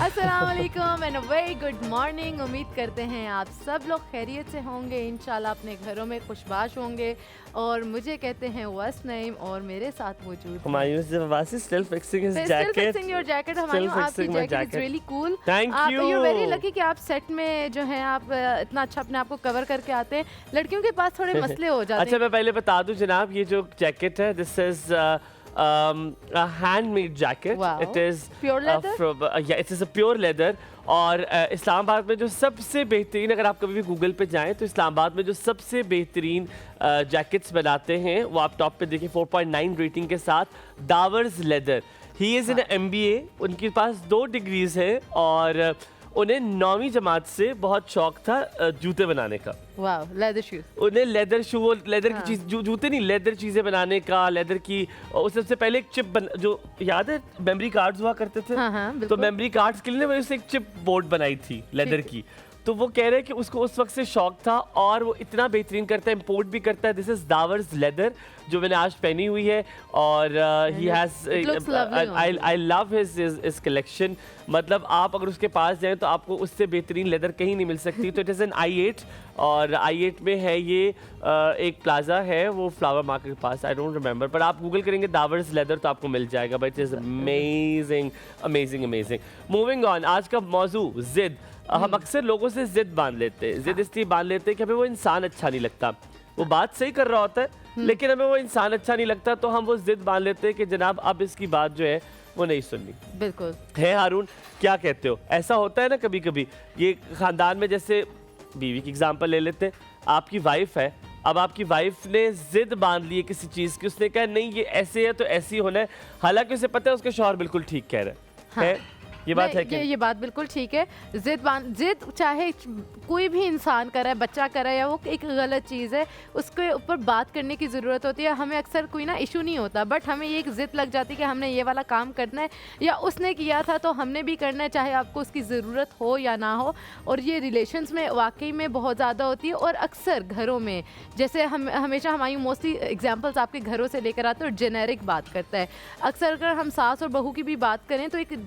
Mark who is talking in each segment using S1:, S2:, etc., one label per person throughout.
S1: अस्सलाम वालेकुम and very good morning. उम्मीद करते हैं आप सब लोग खैरियत से होंगे, इंशाल्लाह अपने घरों में खुशबाश होंगे। और मुझे कहते हैं वस नईम और मेरे साथ मौजूद
S2: Humayun still fixing his
S1: Still
S2: jacket.
S1: fixing your jacket, Humayun, आपकी
S2: fixing my
S1: jacket is
S2: jacket.
S1: Really cool.
S2: Thank
S1: आप
S2: you.
S1: you're very lucky कि आप सेट में जो है आप इतना अच्छा अपने आप को कवर करके आते हैं। लड़कियों के पास थोड़े मसले हो जाते
S2: अच्छा
S1: हैं।
S2: मैं पहले बता दूं जनाब, ये जो जैकेट है this is a handmade jacket.
S1: Wow.
S2: It is
S1: Pure leather?
S2: yeah, it is a pure leather. और इस्लामाबाद में जो सबसे बेहतरीन, अगर आप कभी भी गूगल पे जाएं तो इस्लामाबाद में जो सबसे बेहतरीन जैकेट्स बनाते हैं वो आप टॉप पे देखिए 4.9 रेटिंग के साथ दावर्स leather. He is in MBA, उनके पास 2 डिग्रीज है और उन्हें 9वीं जमात से बहुत शौक था जूते बनाने का।
S1: Wow, leather shoes.
S2: उन्हें लेदर शू, लेदर की चीज, जूते नहीं, लेदर चीजें बनाने का, लेदर की। और सबसे पहले एक चिप जो याद है मेमोरी कार्ड्स हुआ करते थे,
S1: हाँ,
S2: तो मेमोरी कार्ड्स के लिए मैंने उससे एक चिप बोर्ड बनाई थी लेदर की। तो वो कह रहे हैं कि उसको उस वक्त से शौक था और वो इतना बेहतरीन करता है, इंपोर्ट भी करता है। दिस इज दावर्स लेदर जो मैंने आज पहनी हुई है और he has I love his collection. मतलब आप अगर उसके पास जाएं तो आपको उससे बेहतरीन लेदर कहीं नहीं मिल सकती। तो इट इज़ एन I8 और I8 में है ये एक प्लाजा है वो फ्लावर मार्केट के पास, आई डोंट रिमेंबर, पर आप गूगल करेंगे दावर्स लेदर तो आपको मिल जाएगा। But it is amazing amazing amazing. Moving on, आज का मौजू जिद। हम अक्सर लोगों से जिद बांध लेते हैं। जिद इसलिए बांध लेते हैं कि हमें वो इंसान अच्छा नहीं लगता। वो बात सही कर रहा होता है लेकिन हमें वो इंसान अच्छा नहीं लगता, तो हम वो जिद बांध लेते हैं कि जनाब अब इसकी बात जो है वो नहीं सुननी।
S1: बिल्कुल
S2: है हारून, क्या कहते हो? ऐसा होता है ना कभी कभी ये खानदान में। जैसे बीवी की एग्जांपल ले लेते हैं, आपकी वाइफ है, अब आपकी वाइफ ने जिद बांध ली है किसी चीज़ की, उसने कहा नहीं ये ऐसे है तो ऐसे ही होना है, हालांकि उसे पता है उसके शौहर बिल्कुल ठीक कह रहे हैं। ये बात है कि
S1: ये बात बिल्कुल ठीक है। जिद चाहे कोई भी इंसान करे, बच्चा करे, या वो एक गलत चीज़ है, उसके ऊपर बात करने की ज़रूरत होती है। हमें अक्सर कोई ना इशू नहीं होता, बट हमें ये एक जिद लग जाती है कि हमने ये वाला काम करना है या उसने किया था तो हमने भी करना है, चाहे आपको उसकी ज़रूरत हो या ना हो। और ये रिलेशंस में वाकई में बहुत ज़्यादा होती है। और अक्सर घरों में, जैसे हम हमेशा हमारी मोस्टली एग्जाम्पल्स आपके घरों से लेकर आते हैं और जेनेरिक बात करता है। अक्सर अगर हम सास और बहू की भी बात करें तो एक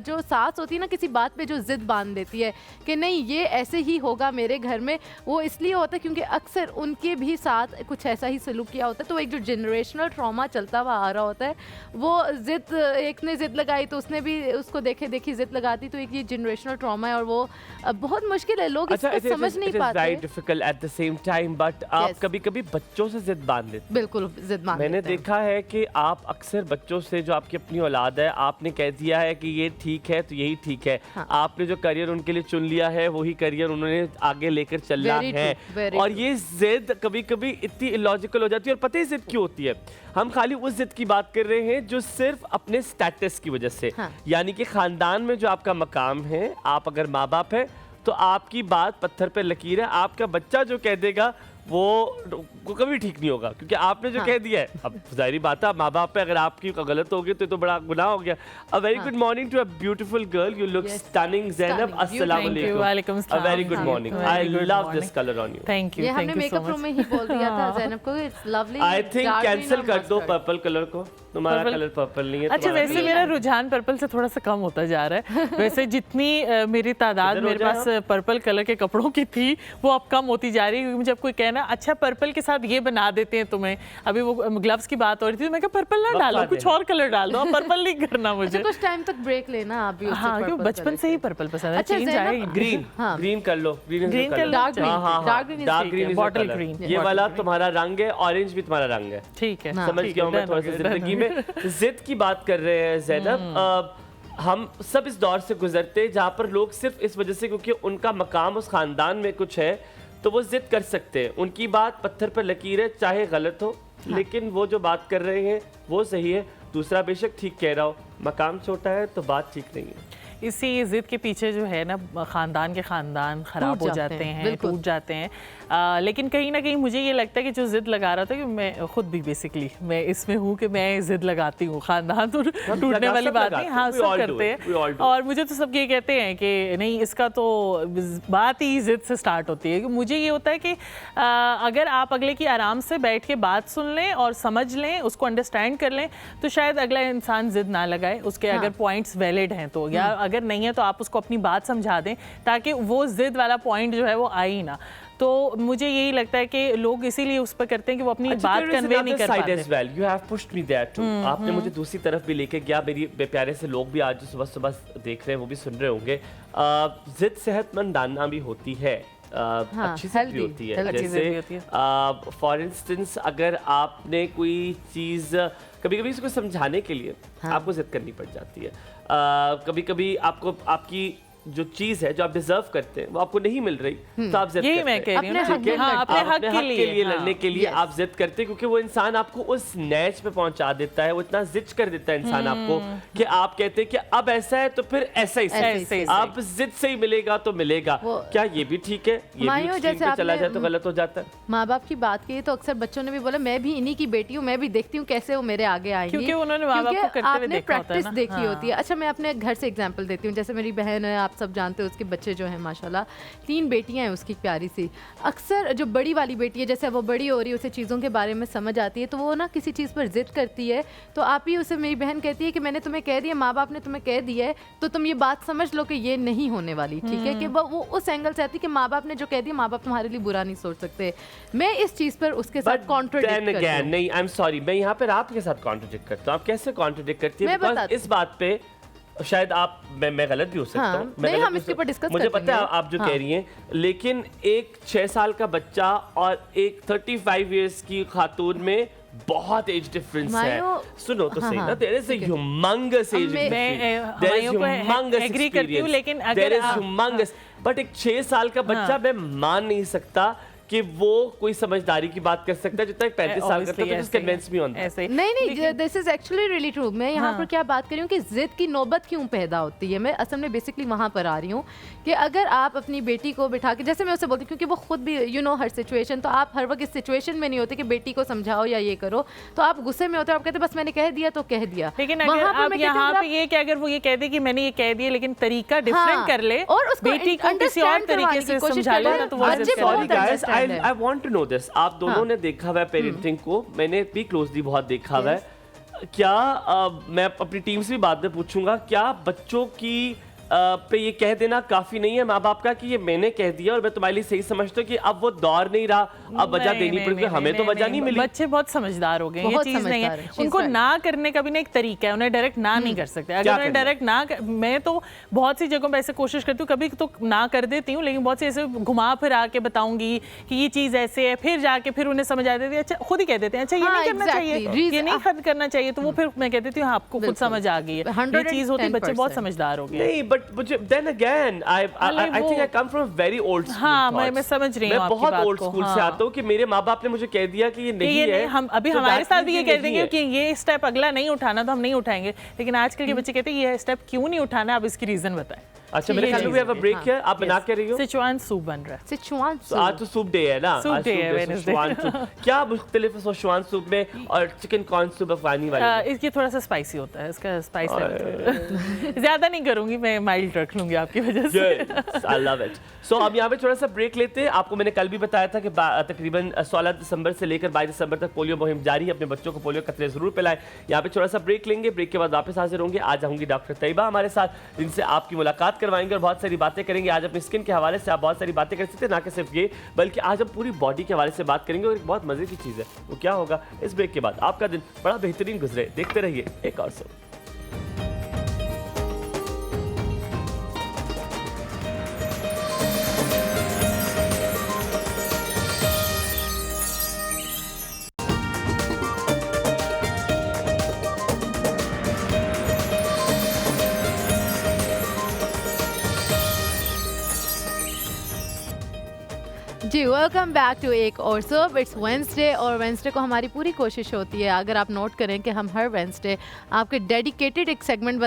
S1: जो सास होती है ना किसी बात पे जो जिद बांध देती है कि नहीं ये ऐसे ही होगा मेरे घर में, वो इसलिए होता है क्योंकि अक्सर उनके भी साथ कुछ ऐसा ही सलूक किया होता है। तो एक जो जनरेशनल ट्रॉमा चलता हुआ आ रहा होता है, वो जिद, एक ने जिद लगाई तो उसने भी उसको देखी जिद लगाती, तो एक ये जनरेशनल ट्रॉमा है और वो बहुत मुश्किल है, लोग इसको समझ नहीं पाते।
S2: Very difficult at the same time, but आप कभी-कभी बच्चों से जिद बांध लेते हैं।
S1: बिल्कुल जिद बांध
S2: मैंने देखा है कि आप अक्सर बच्चों से, जो आपकी अपनी औलाद है, आपने कह दिया है कि ये ठीक है तो यही ठीक है।
S1: हाँ।
S2: आपने जो करियर उनके लिए चुन लिया है वही करियर उन्होंने आगे लेकर चलना है। और ये जिद कभी कभी इतनी इलॉजिकल हो जाती है। और पता है जिद क्यों होती है? हम खाली उस जिद की बात कर रहे हैं जो सिर्फ अपने स्टेटस की वजह से,
S1: हाँ।
S2: यानी कि खानदान में जो आपका मकाम है, आप अगर माँ बाप है तो आपकी बात पत्थर पे लकीर है। आपका बच्चा जो कह देगा वो कभी ठीक नहीं होगा, क्योंकि आपने जो कह दिया है। अब जाहिर बात है माँ बाप पे अगर आपकी गलत हो गई तो बड़ा गुनाह हो गया। A very good morning to a beautiful girl, you look stunning Zainab. अस्सलाम वालेकुम। A very good morning, I love this colour on you.
S3: Thank you.
S1: ये हमने मेकअप रूम में ही बोल दिया था ज़ैनब को, it's lovely.
S2: I think cancel कर दो पर्पल कलर को, तुम्हारा कलर पर्पल नहीं है।
S3: अच्छा, वैसे मेरा रुझान पर्पल से थोड़ा सा कम होता जा रहा है। वैसे जितनी मेरी तादाद मेरे पास पर्पल कलर के कपड़ों की थी वो अब कम होती जा रही है। मुझे अब कोई कहना अच्छा पर्पल के साथ ये बना देते हैं तुम्हें, अभी वो ग्लव्स की बात हो रही थी तो मैं कहा पर्पल ना डालो, कुछ और कलर डाल दो, पर्पल नहीं करना मुझे।
S1: अच्छा, कुछ टाइम तक ब्रेक लेना आप भी उससे।
S3: हाँ, क्योंकि बचपन से ही पर्पल पसंद है।
S1: अच्छा,
S3: चेंज आएगी।
S2: ग्रीन कर लो, green colour,
S1: dark green,
S3: bottle green,
S2: ये वाला तुम्हारा रंग है, ऑरेंज भी तुम्हारा रंग है।
S3: ठीक है,
S2: समझ गया हूं मैं थोड़ा सा जिंदगी में। जिद की बात कर रहे हैं ज़ैनब, हम सब इस दौर से गुजरते हैं जहाँ पर लोग सिर्फ इस वजह से क्योंकि उनका मकाम उस खानदान में कुछ है तो वो जिद कर सकते हैं। उनकी बात पत्थर पर लकीर है, चाहे गलत हो, लेकिन वो जो बात कर रहे हैं वो सही है। दूसरा बेशक ठीक कह रहा हो, मकाम छोटा है तो बात ठीक नहीं है।
S3: इसी जिद के पीछे जो है ना खानदान के खानदान खराब हो जाते हैं, टूट जाते हैं। लेकिन कहीं ना कहीं मुझे ये लगता है कि जो जिद लगा रहा था, कि मैं खुद भी बेसिकली मैं इसमें हूँ कि मैं जिद लगाती हूँ, खानदान तो टूटने वाली बात नहीं। हाँ, सब करते हैं और मुझे तो सब ये कहते हैं कि नहीं इसका तो बात ही जिद से स्टार्ट होती है। मुझे ये होता है कि अगर आप अगले की आराम से बैठ के बात सुन लें और समझ लें, उसको अंडरस्टैंड कर लें, तो शायद अगला इंसान जिद ना लगाए। उसके अगर पॉइंट्स वैलिड हैं तो, या अगर नहीं है तो आप उसको अपनी बात समझा दें ताकि वो जिद वाला पॉइंट जो है वो आए ही ना। तो मुझे यही लगता है कि लोग इसीलिए उस पर करते हैं कि वो अपनी बात कन्वे नहीं कर पाते।
S2: You have pushed me there too. आपने मुझे दूसरी तरफ भी लेके गया। मेरी प्यारे से लोग भी आज सुबह सुबह देख रहे हैं, वो भी सुन रहे होंगे। जिद सेहतमंदाना भी होती है, अच्छी सी भी होती है। जैसे फॉर इंस्टेंस अगर आपने कोई चीज़ कभी कभी उसको समझाने के लिए आपको जिद करनी पड़ जाती है। कभी कभी आपको आपकी जो चीज है जो आप डिजर्व करते हैं वो आपको नहीं मिल रही, तो आप जिद करते हैं
S3: अपने हक के लिए
S2: लड़ने के लिए आप जिद करते हैं, क्योंकि वो इंसान आपको उस नैच पे पहुंचा देता है, वो इतना जिद कर देता है इंसान आपको कि आप कहते हैं कि अब ऐसा है तो फिर ऐसा ही सही, आप जिद से ही मिलेगा तो मिलेगा। क्या ये भी ठीक है? ये भी ठीक पे चला जाए तो गलत हो जाता है।
S1: माँ बाप की बात की तो अक्सर बच्चों ने भी बोला मैं भी इन्हीं की बेटी हूँ, मैं भी देखती हूँ कैसे वो मेरे आगे आएंगी,
S3: क्योंकि उन्होंने माँ बाप को करते हुए देखा होता है ना।
S1: प्रैक्टिस देखी होती है। अच्छा मैं अपने घर से एग्जांपल देती हूँ। जैसे मेरी बहन है, आप सब जानते हो, उसके बच्चे जो हैं माशाल्लाह 3 बेटियां हैं उसकी प्यारी सी। अक्सर जो बड़ी वाली बेटी है जैसे वो बड़ी हो रही है, उसे चीज़ों के बारे में समझ आती है, तो वो ना किसी चीज़ पर जिद करती है, तो आप ही उसे, मेरी बहन कहती है कि मैंने तुम्हें कह दिया, माँ बाप ने तुम्हें कह दिया है तो तुम ये बात समझ लो कि ये नहीं होने वाली, ठीक है। कि वो उस एंगल से आती है कि माँ बाप ने जो कह दिया, माँ बाप तुम्हारे लिए बुरा नहीं सोच सकते। मैं इस चीज़ पर उसके साथ कॉन्ट्रडिक्ट करती हूं।
S2: नहीं, आई एम सॉरी, मैं यहाँ पर आपके साथ कॉन्ट्रडिक्ट करता हूँ। आप कैसे कॉन्ट्रडिक्ट करती है? इस बात पे शायद आप मैं गलत भी हो सकता हूँ।
S1: नहीं, हम इसके ऊपर डिस्कस
S2: मुझे पता है आप जो कह रही हैं, लेकिन एक 6 साल का बच्चा और एक 35 इयर्स की खातून में बहुत एज डिफरेंस है। सुनो तो सही ना, there is a humongous age difference, there is humongous
S3: agree करती हूं, लेकिन
S2: देयर इज ह्यूमंगस, बट एक 6 साल का बच्चा मैं मान नहीं सकता कि वो कोई समझदारी की बात कर सकता है जितना एक 35 साल का, तो just convince me on that.
S1: नहीं, this is actually really true. मैं यहाँ पर क्या बात कर रही हूँ कि जिद की नौबत क्यों पैदा होती है, मैं असल में बेसिकली वहाँ पर आ रही हूँ कि अगर आप अपनी बेटी को बिठा के, जैसे मैं उसे बोलती हूँ क्योंकि वो खुद भी यू नो हर सिचुएशन, तो आप हर वक्त इस सिचुएशन में नहीं होते कि बेटी को समझाओ या ये करो, तो आप गुस्से में होते हो, आप कहते बस मैंने कह दिया तो कह दिया।
S3: लेकिन अगर आप यहाँ पे ये कि अगर वो ये कह दे कि मैंने ये कह दिया लेकिन तरीका डिफरेंट कर ले और बेटी को किसी और तरीके से समझा ले, तो वो
S2: sorry guys, I want to know this. आप दोनों ने देखा हुआ है पेरेंटिंग को, मैंने भी क्लोजली बहुत देखा हुआ है। क्या मैं अपनी टीम से भी बाद में पूछूंगा, क्या बच्चों की पे ये कह देना काफी नहीं है माँ बाप का कि ये मैंने कह दिया और मैं तुम्हारे लिए सही समझता हूँ कि अब वो दौर नहीं रहा, अब वजह देनी पड़ेगी, हमें तो वजह नहीं मिली।
S3: बच्चे बहुत समझदार हो गए, ये चीज नहीं है। उनको ना करने का भी ना एक तरीका है, उन्हें डायरेक्ट ना नहीं कर सकते। अगर उन्हें डायरेक्ट ना, मैं तो बहुत सी जगहों पे ऐसे कोशिश करती हूँ, कभी तो ना कर देती हूँ, लेकिन बहुत से ऐसे घुमा फिरा के बताऊंगी कि ये चीज ऐसे है, फिर जाके फिर उन्हें समझ आ देती है, अच्छा खुद ही कह देते हैं अच्छा ये नहीं करना चाहिए, ये नहीं करना चाहिए, तो वो फिर मैं कह देती हूँ आपको खुद समझ आ गई है, ये चीज होती है। बच्चे बहुत समझदार हो गए।
S2: नहीं, बट मुझे then again I think I come from a very old school.
S3: हाँ, मैं समझ रही हूँ,
S2: मैं बहुत old school से आता हूँ कि मेरे माँ बाप ने मुझे कह दिया कि ये नहीं है।
S3: हम अभी हमारे साथ भी ये कह देंगे कि ये स्टेप अगला नहीं उठाना तो हम नहीं उठाएंगे, लेकिन आजकल के बच्चे कहते हैं ये स्टेप क्यों नहीं उठाना, आप इसकी रीजन बताएं।
S2: अच्छा, मेरे ख्याल में we have a break here. आप बना के रही हो?
S3: सिचुआन सूप बन रहा है।
S1: सिचुआन सूप,
S2: आज तो सूप डे है ना,
S3: सूप डे है वेडनेसडे।
S2: क्या मुख्तलिफ है सिचुआन सूप में और चिकन कॉर्न सूप अफगानी वाले?
S3: इसकी थोड़ा सा स्पाइसी होता है, इसका स्पाइस ज्यादा नहीं करूंगी मैं, माइल्ड रख लूंगी आपकी वजह से।
S2: I love it. सो अब यहाँ पे थोड़ा सा ब्रेक लेते हैं। आपको मैंने कल भी बताया था कि तकरीबन 16 दिसंबर से लेकर 22 दिसंबर तक पोलियो मुहिम जारी है। अपने बच्चों को पोलियो कतरे जरूर पिलाएं। यहाँ पे थोड़ा सा ब्रेक लेंगे, ब्रेक के बाद वापस हाजिर होंगे। आज आऊंगी डॉक्टर तैयबा हमारे साथ, जिनसे आपकी मुलाकात करवाएंगे और बहुत सारी बातें करेंगे। आज अपनी स्किन के हवाले से आप बहुत सारी बातें कर सकते हैं, ना कि सिर्फ ये, बल्कि आज हम पूरी बॉडी के हवाले से बात करेंगे। और एक बहुत मजे की चीज़ है, वो क्या होगा इस ब्रेक के बाद। आपका दिन बड़ा बेहतरीन गुजरे, देखते रहिए एक और शो।
S1: जी वेलकम बैक टू एक और सब। इट्स वेंसडे और वेंसडे को हमारी पूरी कोशिश होती है, अगर आप नोट करें कि हम हर वेंसडे आपके डेडिकेटेड एक सेगमेंट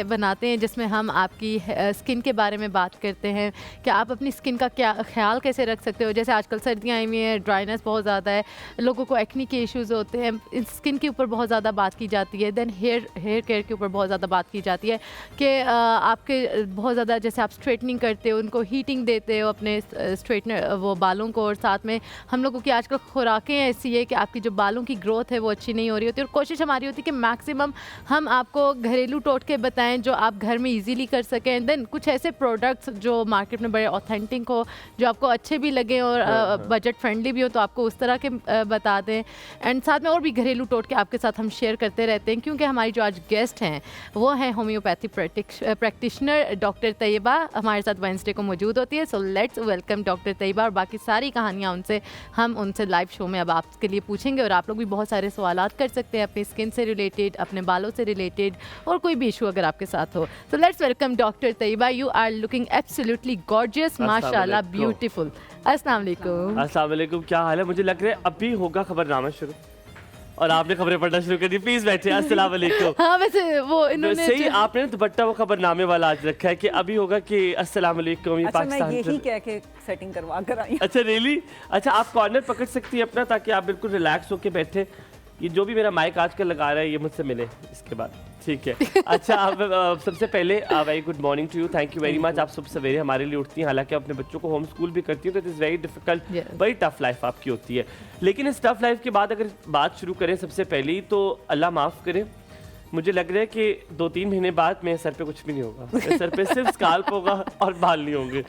S1: बनाते हैं जिसमें हम आपकी स्किन के बारे में बात करते हैं कि आप अपनी स्किन का क्या ख्याल कैसे रख सकते हो। जैसे आजकल सर्दियाँ आई हुई हैं, ड्राइनेस बहुत ज़्यादा है, लोगों को एक्नी के इश्यूज़ होते हैं, स्किन के ऊपर बहुत ज़्यादा बात की जाती है। देन हेयर केयर के ऊपर बहुत ज़्यादा बात की जाती है कि आपके बहुत ज़्यादा जैसे आप स्ट्रेटनिंग करते हो, उनको हीटिंग देते हो अपने स्ट्रेटनर वो बालों को, और साथ में हम लोगों की आजकल खुराकें ऐसी है कि आपकी जो बालों की ग्रोथ है वो अच्छी नहीं हो रही होती, और कोशिश हमारी होती है कि मैक्सिमम हम आपको घरेलू टोटके बताएं जो आप घर में इजीली कर सकें। देन कुछ ऐसे प्रोडक्ट्स जो मार्केट में बड़े ऑथेंटिक हो, जो आपको अच्छे भी लगे और बजट फ्रेंडली भी हो, तो आपको उस तरह के बता दें। एंड साथ में और भी घरेलू टोटके आपके साथ हम शेयर करते रहते हैं, क्योंकि हमारी जो आज गेस्ट हैं वो हैं होम्योपैथी प्रैक्टिशनर डॉक्टर तैयबा, हमारे साथ वेडनेसडे को मौजूद होती है। So let's welcome doctor Taiba, और बाकी सारी कहानियाँ उनसे लाइव शो में अब आपके लिए पूछेंगे, और आप लोग भी बहुत सारे सवालात कर सकते हैं अपनी स्किन से रिलेटेड, अपने बालों से रिलेटेड, और कोई भी इशू अगर आपके साथ हो। So let's welcome doctor Taiba, you are looking absolutely gorgeous, माशाल्लाह, ब्यूटीफुल। अस्सलाम वालेकुम।
S2: अस्सलाम वालेकुम, क्या हाल है? मुझे लग रहा है अभी होगा खबरनामा शुरू और आपने खबरें पढ़ना शुरू कर दी। प्लीज बैठे। अस्सलाम वालेकुम।
S1: हाँ, वैसे वो इन्होंने
S2: सही आपने दुपट्टा वो खबरनामे वाला आज रखा है कि अभी होगा कि अस्सलाम वालेकुम, ये
S4: अच्छा,
S2: पाकिस्तान
S4: मैं यही कह के सेटिंग करवा कर आई।
S2: अच्छा रियली? अच्छा, आप कॉर्नर पकड़ सकती है अपना, ताकि आप बिल्कुल रिलैक्स होके बैठे। ये जो भी मेरा माइक आजकल लगा रहा है ये मुझसे मिले इसके बाद, ठीक है? अच्छा, आप सबसे पहले very good morning to you, thank you very much. आप सुबह सवेरे हमारे लिए उठती हैं, हालांकि अपने बच्चों को होम स्कूल भी करती हैं, तो इट इज़ वेरी डिफिकल्ट, बड़ी टफ लाइफ आपकी होती है। लेकिन इस टफ लाइफ के बाद अगर बात शुरू करें सबसे पहले ही, तो अल्लाह माफ़ करे, मुझे लग रहा है कि 2-3 महीने बाद मेरे सर पे कुछ भी नहीं होगा। मेरे सर पे सिर्फ स्काल्प होगा और बाल नहीं होंगे।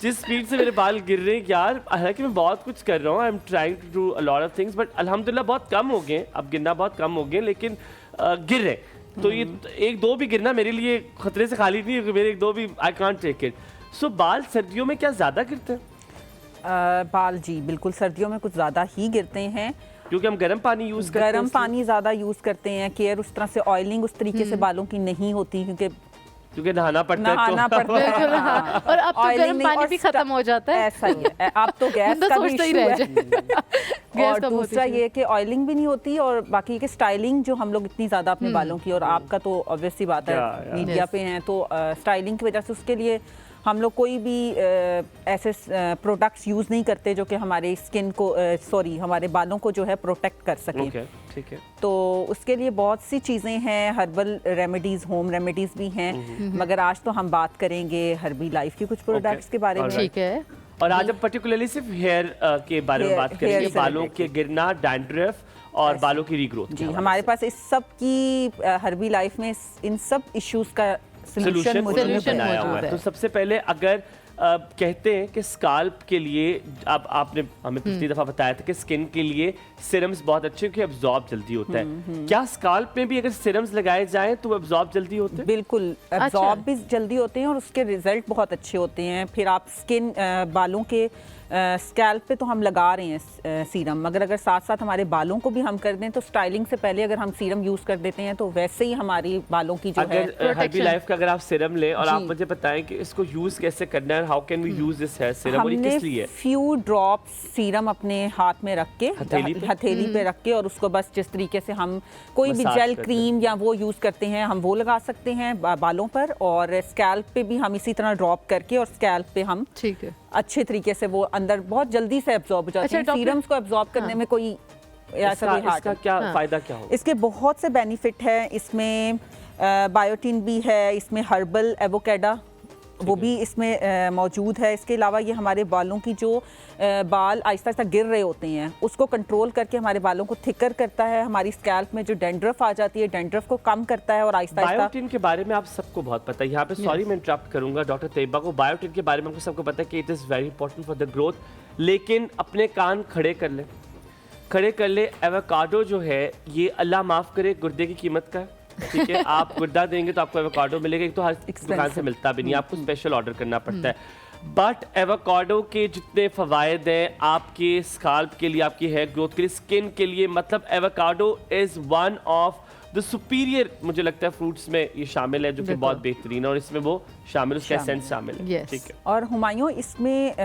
S2: जिस स्पीड से मेरे बाल गिर रहे हैं यार, हालांकि मैं बहुत कुछ कर रहा हूँ, I am trying to do a lot of things, but अल्हम्दुलिल्लाह बहुत कम हो गए, अब गिरना बहुत कम हो गए, लेकिन गिर रहे। तो ये 1-2 भी गिरना मेरे लिए खतरे से खाली नहीं है, मेरे 1-2 भी आई कांट टेक इट। सो बाल सर्दियों में क्या ज़्यादा गिरते हैं?
S4: बाल जी बिल्कुल सर्दियों में कुछ ज़्यादा ही गिरते हैं,
S2: क्योंकि हम गर्म पानी यूज़ करते हैं।
S4: गर्म पानी ज़्यादा यूज़ करते हैं, केयर उस तरह से ऑयलिंग उस तरीके से बालों की नहीं होती,
S2: क्योंकि नहाना पड़ता है,
S4: नहाना पड़ता है।
S1: बिल्कुल, हाँ। और अब तो
S4: Oiling
S1: गर्म
S4: नहीं,
S1: पानी
S4: और
S1: भी खत्म हो जाता है।
S4: ऐसा ही है, अब तो गैस
S1: बंदा
S4: का भी
S1: सोचता ही
S4: इशू
S1: रह
S4: है।
S1: जाए।
S4: और दूसरा ये कि ऑयलिंग भी नहीं होती, और बाकी कि स्टाइलिंग जो हम लोग इतनी ज़्यादा अपने बालों की, और आपका तो ऑब्वियसली बात है
S2: Yeah,
S4: मीडिया पे हैं, तो स्टाइलिंग की वजह से उसके लिए हम लोग कोई भी ऐसे प्रोडक्ट्स यूज़ नहीं करते जो कि हमारे स्किन को हमारे बालों को जो है प्रोटेक्ट कर सकें।
S2: Okay, ठीक है।
S4: तो उसके लिए बहुत सी चीज़ें हैं, हर्बल रेमेडीज़, होम रेमेडीज़ भी हैं, मगर आज तो हम बात करेंगे हर्बी लाइफ की कुछ प्रोडक्ट्स के बारे में।
S1: ठीक है।
S2: और आज हम पर्टिकुलरली सिर्फ हेयर के बारे में बात करेंगे,
S4: hair से
S2: बालों के गिरना, डैंड्रफ और बालों की रीग्रोथ।
S4: जी, हमारे पास इस सब की हर्बी लाइफ में इन सब इश्यूज का
S2: सोल्यूशन
S4: मौजूद
S2: बनाया हुआ है। तो सबसे पहले अगर कहते हैं कि स्काल्प के लिए, अब आपने हमें पिछली दफा बताया था कि स्किन के लिए सिरम्स बहुत अच्छे, क्योंकि एब्जॉर्ब जल्दी होता है। क्या स्काल्प में भी अगर सिरम्स लगाए जाएं तो एब्जॉर्ब जल्दी होते हैं?
S4: बिल्कुल, एब्जॉर्ब भी जल्दी होते हैं और उसके रिजल्ट बहुत अच्छे होते हैं। फिर आप स्किन बालों के स्कैल्प पे तो हम लगा रहे हैं सीरम, मगर अगर साथ साथ हमारे बालों को भी हम कर दें, तो स्टाइलिंग से पहले अगर हम सीरम यूज़ कर देते हैं, तो वैसे ही हमारी बालों की जो है
S2: अगर हर्बी लाइफ का अगर आप सिरम लें और आप मुझे बताएं कि इसको यूज कैसे करना है, how can we use this hair serum, और ये किस लिए?
S4: फ्यू ड्रॉप्स सीरम अपने हाथ में रख के, हथेली पे रख के, और उसको बस जिस तरीके से हम कोई भी जेल क्रीम या वो यूज़ करते हैं, हम वो लगा सकते हैं बालों पर, और स्कैल्प पे भी हम इसी तरह ड्रॉप करके, और स्कैल्प पे हम
S1: ठीक है
S4: अच्छे तरीके से वो अंदर बहुत जल्दी से एब्जॉर्ब हो जाते हैं। सीरम्स को एब्जॉर्ब करने में कोई ऐसा कोई
S2: इसका क्या फायदा क्या होगा?
S4: इसके बहुत से बेनिफिट है। इसमें बायोटिन भी है, इसमें हर्बल एवोकेडा वो भी इसमें मौजूद है। इसके अलावा ये हमारे बालों की जो बाल आहिस्ता आहिस्ता गिर रहे होते हैं उसको कंट्रोल करके हमारे बालों को थिकर करता है। हमारी स्कैल्प में जो डैंड्रफ आ जाती है, डैंड्रफ को कम करता है, और आहिस्ता आहिस्ता
S2: बायोटिन के बारे में आप सबको बहुत पता है। यहाँ पे सॉरी मैं इंटरप्ट करूंगा डॉक्टर तैयबा को, बायोटिन के बारे में हमको सबको पता है कि it is very important for the growth, लेकिन अपने कान खड़े कर ले। एवोकाडो जो है ये अल्लाह माफ़ करे गुर्दे की कीमत का, ठीक है? आप गुर्दा देंगे तो आपको एवोकाडो मिलेगा, एक तो हर दुकान से मिलता भी नहीं, आपको स्पेशल ऑर्डर करना पड़ता है। बट एवोकाडो के जितने फ़वायद हैं आपके स्काल्प के लिए, आपकी हेयर ग्रोथ के लिए, स्किन के लिए, मतलब avocado is one of the superior, मुझे लगता है फ्रूट्स में ये शामिल है, जो कि बहुत बेहतरीन है, और इसमें वो शामिल, उसका एसेंस शामिल है, ठीक है?
S4: और हुमायूं, इसमें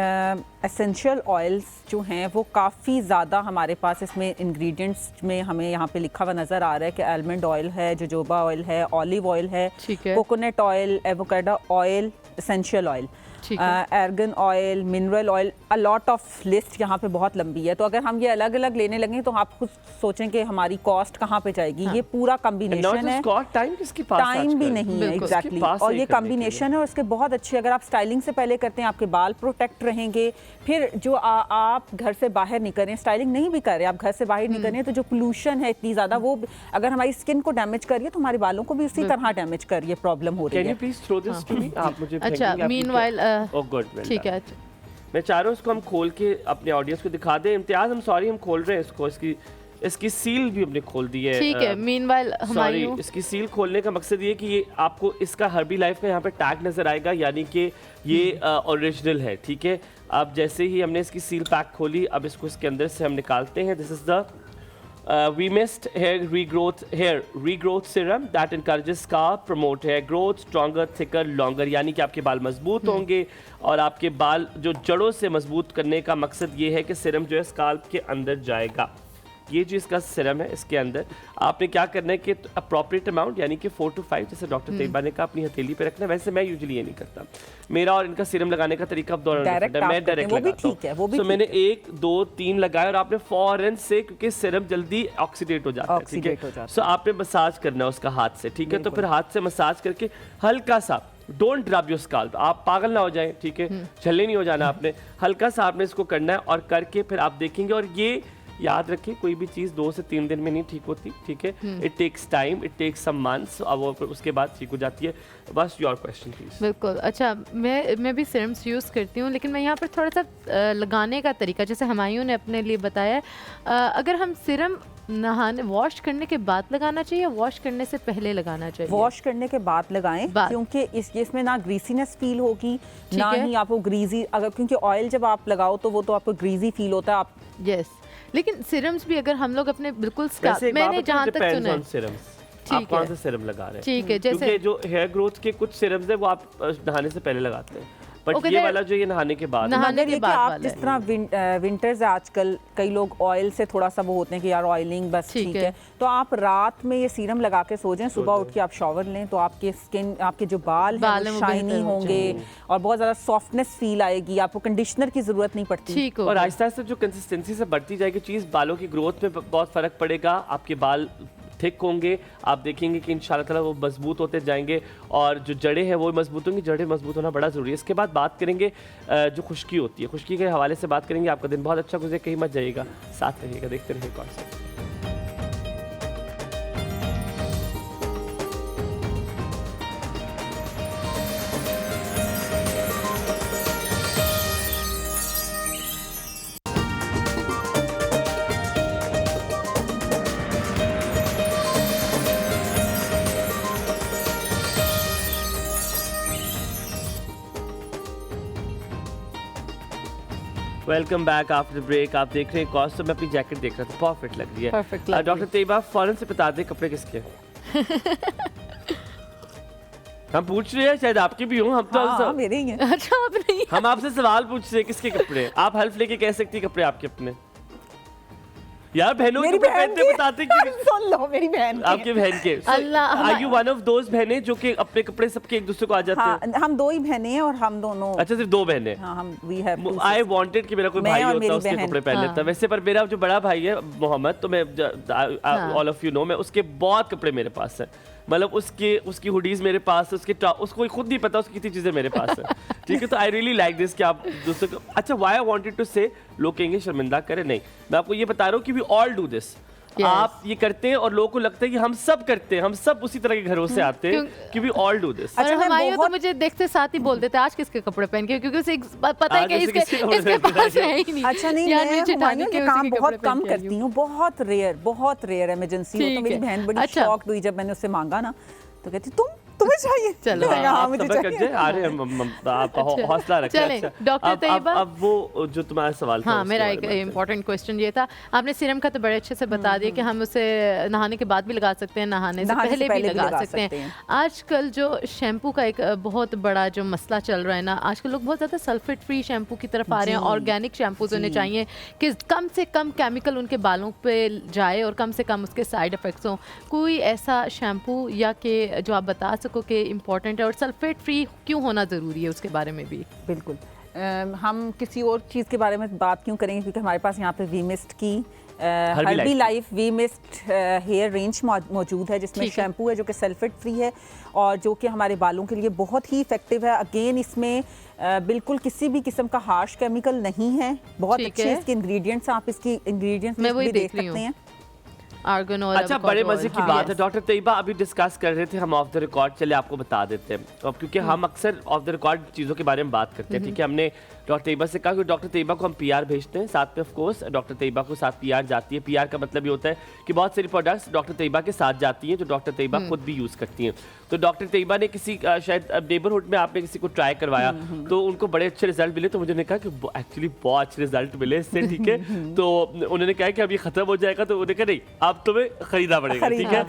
S4: एसेंशियल ऑयल्स जो हैं वो काफ़ी ज़्यादा हमारे पास इसमें इंग्रेडिएंट्स में हमें यहाँ पे लिखा हुआ नज़र आ रहा है कि आलमंड ऑयल है, जोजोबा ऑयल है, ऑलिव ऑयल है, coconut oil, avocado oil, essential oil.
S1: ठीक है।
S4: Argan oil, mineral oil, a lot of list यहाँ पे बहुत लंबी है। तो अगर हम ये अलग अलग लेने लगे तो आप खुद सोचें कि हमारी कॉस्ट कहाँ पे जाएगी। ये पूरा कॉम्बिनेशन है, टाइम भी नहीं है एग्जैक्टली। और ये कॉम्बिनेशन है और इसके बहुत अच्छे, अगर आप स्टाइलिंग से पहले करते हैं आपके बाल प्रोटेक्ट रहेंगे। फिर जो आप घर से बाहर नहीं कर रहे हैं, स्टाइलिंग नहीं भी कर रहे हैं, आप घर से बाहर नहीं कर रहे हैं, तो जो पोल्यूशन है इतनी ज़्यादा, वो अगर हमारी स्किन को डैमेज कर रही है तो हमारे बालों को भी उसी तरह डैमेज कर रही है, प्रॉब्लम हो रही है।
S2: Can you please throw this to me? आप मुझे
S1: अच्छा,
S2: फेंकेंगे, आप
S1: meanwhile,
S2: Oh, good, well
S1: ठीक
S2: done.
S1: है।
S2: मैं चाह रहा हूँ इसको हम खोल के अपने ऑडियंस को दिखा दें। इम्तियाज, हम सॉरी, हम खोल रहे हैं इसको, इसकी सील भी हमने खोल दी है।
S1: ठीक है, मीनवाइल
S2: सॉरी,
S1: हमायूं
S2: इसकी सील खोलने का मकसद ये कि ये आपको इसका हर्बी लाइफ का यहाँ पे टैग नजर आएगा, यानी कि ये ओरिजिनल है। ठीक है, अब जैसे ही हमने इसकी सील पैक खोली, अब इसको इसके अंदर से हम निकालते हैं। This is the we missed hair regrowth serum that encourages scalp, promote hair growth, stronger, thicker, longer, यानी कि आपके बाल मजबूत होंगे और आपके बाल जो जड़ों से मजबूत करने का मकसद ये है कि सीरम जो है स्काल्प के अंदर जाएगा। ये जो इसका सीरम है, इसके अंदर आपने क्या करना है कि अप्रोप्रिएट अमाउंट, यानी कि 4 to 5, जैसे डॉक्टर तैयबा ने कहा, अपनी हथेली पे रखना है। वैसे मैं यूजुअली ये नहीं करता, मेरा और इनका सीरम लगाने का तरीका अब दोनों डिफरेंट है। मैं डायरेक्ट लगाता हूँ। तो मैंने 1 2 3 लगाया और आपने फौरन से, क्योंकि सीरम जल्दी ऑक्सीडेट हो जाता है, ठीक है, सो आपने मसाज करना है उसका हाथ से। ठीक है, तो फिर हाथ से मसाज करके हल्का सा, डोंट रब योर स्काल्प, आप पागल ना हो जाएं, ठीक है, छल्ले नहीं हो जाना आपने, हल्का सा आपने इसको करना है और करके फिर आप देखेंगे। और ये याद रखिए, कोई भी चीज़ 2 से 3 दिन में नहीं ठीक होती, ठीक है, it takes time, it takes some months, अब वो उसके बाद ठीक हो जाती है। बस योर क्वेश्चन प्लीज।
S1: बिल्कुल। अच्छा, मैं भी सीरम्स यूज़ करती हूँ, लेकिन मैं यहाँ पर थोड़ा सा लगाने का तरीका, जैसे हमायूं ने अपने लिए बताया, अगर हम सीरम नहाने वॉश करने के बाद लगाना चाहिए या वॉश करने से पहले लगाना चाहिए?
S4: वॉश करने के बाद लगाएं, क्योंकि इसमें ना ग्रीसीनेस फील होगी, ना ही आपको ग्रीजी, अगर क्योंकि ऑयल जब आप लगाओ तो वो तो आपको ग्रीजी फील होता है। आप
S1: यस, लेकिन सीरम्स भी अगर हम लोग अपने बिल्कुल स्काल्प, मैंने जहाँ तक सुना है,
S2: आप कौन सा सीरम लगा रहे हैं,
S1: ठीक है, जैसे
S2: क्योंकि जो हेयर ग्रोथ के कुछ सीरम्स है वो आप नहाने से पहले लगाते हैं, बट ये वाला जो ये नहाने के बाद,
S1: नहाने के बाद
S4: आप जिस तरह विंटर्स है आजकल, कई लोग ऑयल से थोड़ा सा वो होते हैं कि यार ऑयलिंग बस ठीक है, तो आप रात में ये सीरम लगा के सो जाएं, सुबह उठ के आप शावर लें तो आपके स्किन, आपके जो बाल हैं शाइनी होंगे और बहुत ज़्यादा सॉफ्टनेस फील आएगी, आपको कंडीशनर की ज़रूरत नहीं पड़ती।
S2: और आहिस्ता आहिस्ता जो कंसिस्टेंसी से बढ़ती जाएगी चीज़, बालों की ग्रोथ में बहुत फ़र्क पड़ेगा, आपके बाल थिक होंगे, आप देखेंगे कि इंशाल्लाह ताला वो मजबूत होते जाएंगे और जो जड़ें हैं वो मजबूत होंगी। जड़ें मजबूत होना बड़ा ज़रूरी है। इसके बाद बात करेंगे जो खुश्की होती है, खुश्की के हवाले से बात करेंगे। आपका दिन बहुत अच्छा गुजरे, कहीं मत जाइएगा, साथ रहिएगा, देखते रहिए कौन सा। Welcome back after break. आप देख रहे हैं कॉस्ट, तो मैं अपनी जैकेट देख रहा था, परफेक्ट लग रही है। डॉक्टर तैयबा, फौरन से बता दें कपड़े किसके हम पूछ रहे हैं, शायद आपके भी हों, हम तो
S4: मेरे ही हैं।
S1: अच्छा, आप नहीं,
S2: हम आपसे सवाल पूछ रहे हैं किसके कपड़े। आप हेल्प लेके कह सकती कपड़े आपके अपने, यार बहनों के पहनते बताते कि
S4: सुन लो, मेरी बहन
S2: आपके बहन के।
S1: अल्लाह,
S2: are you one of those बहनें जो कि अपने कपड़े सबके एक दूसरे को आ जाते हैं?
S4: हाँ, हम 2 ही बहनें हैं और हम दोनों।
S2: अच्छा, सिर्फ 2 बहनें?
S4: हाँ, हम वी हैव।
S2: आई वांटेड कि मेरा कोई भाई होता, उसके कपड़े पहन लेता। वैसे पर मेरा जो बड़ा भाई है मोहम्मद, तो मैं ऑल ऑफ यू नो, मैं उसके बहुत कपड़े मेरे पास है, मतलब उसकी हुडीज मेरे पास है, उसको खुद नहीं पता उसकी कितनी चीजें मेरे पास है, ठीक है। तो आई रियली लाइक दिस कि आप दूसरे को, अच्छा, व्हाई आई वांटेड टू से, लोग कहेंगे शर्मिंदा करे, नहीं, मैं आपको ये बता रहा हूँ कि वी ऑल डू दिस। आप ये करते हैं और लोगों को लगता है कि हम सब करते हैं, हम सब उसी तरह के घरों से आते हैं कि वी ऑल डू दिस।
S1: अच्छा, हमारे तो मुझे देखते साथ ही बोल देते आज किसके कपड़े पहन के, क्योंकि उसे पता है कि इसके पास है ही नहीं।
S4: अच्छा, नहीं, मैं ये काम बहुत कम करती हूँ, बहुत रेयर इमरजेंसी हो तो मेरी बहन बड़ी शॉक्ड हुई जब मैंने उससे मांगा ना, तो कहती तुम्हें चाहिए।
S1: चलो,
S2: आप हौसला रखें।
S1: डॉक्टर तैयबा,
S2: अब वो जो तुम्हारा सवाल था,
S1: हाँ, मेरा एक इम्पोर्टेंट क्वेश्चन ये था, आपने सीरम का तो बड़े अच्छे से बता दिया कि हम उसे नहाने के बाद भी लगा सकते हैं, नहाने से पहले भी लगा सकते हैं। आजकल जो शैम्पू का एक बहुत बड़ा जो मसला चल रहा है ना, आजकल लोग बहुत ज़्यादा सल्फेट फ्री शैम्पू की तरफ आ रहे हैं, ऑर्गेनिक शैम्पूज होने चाहिए कि कम से कम केमिकल उनके बालों पे जाए और कम से कम उसके साइड इफ़ेक्ट्स हों। कोई ऐसा शैम्पू या कि जो आप बता सको कि इम्पॉर्टेंट है और सल्फेट फ्री क्यों होना ज़रूरी है उसके बारे में भी।
S4: बिल्कुल। हम किसी और चीज़ के बारे में बात क्यों करेंगे, क्योंकि हमारे पास यहाँ पे वी मिस्ट की Herbi Life V mist hair range मौजूद है, जिसमें शैम्पू है जो कि सल्फेट फ्री है और जो कि हमारे बालों के लिए बहुत ही इफेक्टिव है। अगेन इसमें बिल्कुल किसी भी किस्म का हार्श केमिकल नहीं है, बहुत अच्छे इसके इंग्रेडिएंट्स, आप इसकी इंग्रेडिएंट्स भी देख सकते हैं।
S1: Argan oil.
S2: अच्छा, बड़े मजे की बात है डॉक्टर तैयबा, अभी डिस्कस कर रहे थे हम ऑफ द रिकॉर्ड, चले आपको बता देते हैं। अब क्योंकि हम अक्सर ऑफ द रिकॉर्ड चीज़ों के बारे में बात करते हैं, ठीक है, हमने डॉक्टर तैयबा से कहा कि डॉक्टर तैयबा को हम पीआर भेजते हैं, साथ में ऑफ कोर्स डॉक्टर तैयबा को साथ पीआर जाती है। पीआर का मतलब ये होता है कि बहुत सारी प्रोडक्ट्स डॉक्टर तैयबा के साथ जाती हैं जो डॉक्टर तैयबा खुद भी यूज़ करती हैं। तो डॉक्टर तैयबा ने किसी शायद नेबरहुड में आपने किसी को ट्राई करवाया तो उनको बड़े अच्छे रिजल्ट मिले, तो मुझे ने कहा कि एक्चुअली बहुत अच्छे रिजल्ट मिले इससे, ठीक है। तो उन्होंने कहा कि अब ये खत्म हो जाएगा, तो उन्होंने कहा नहीं, अब तुम्हें खरीदना पड़ेगा, ठीक है।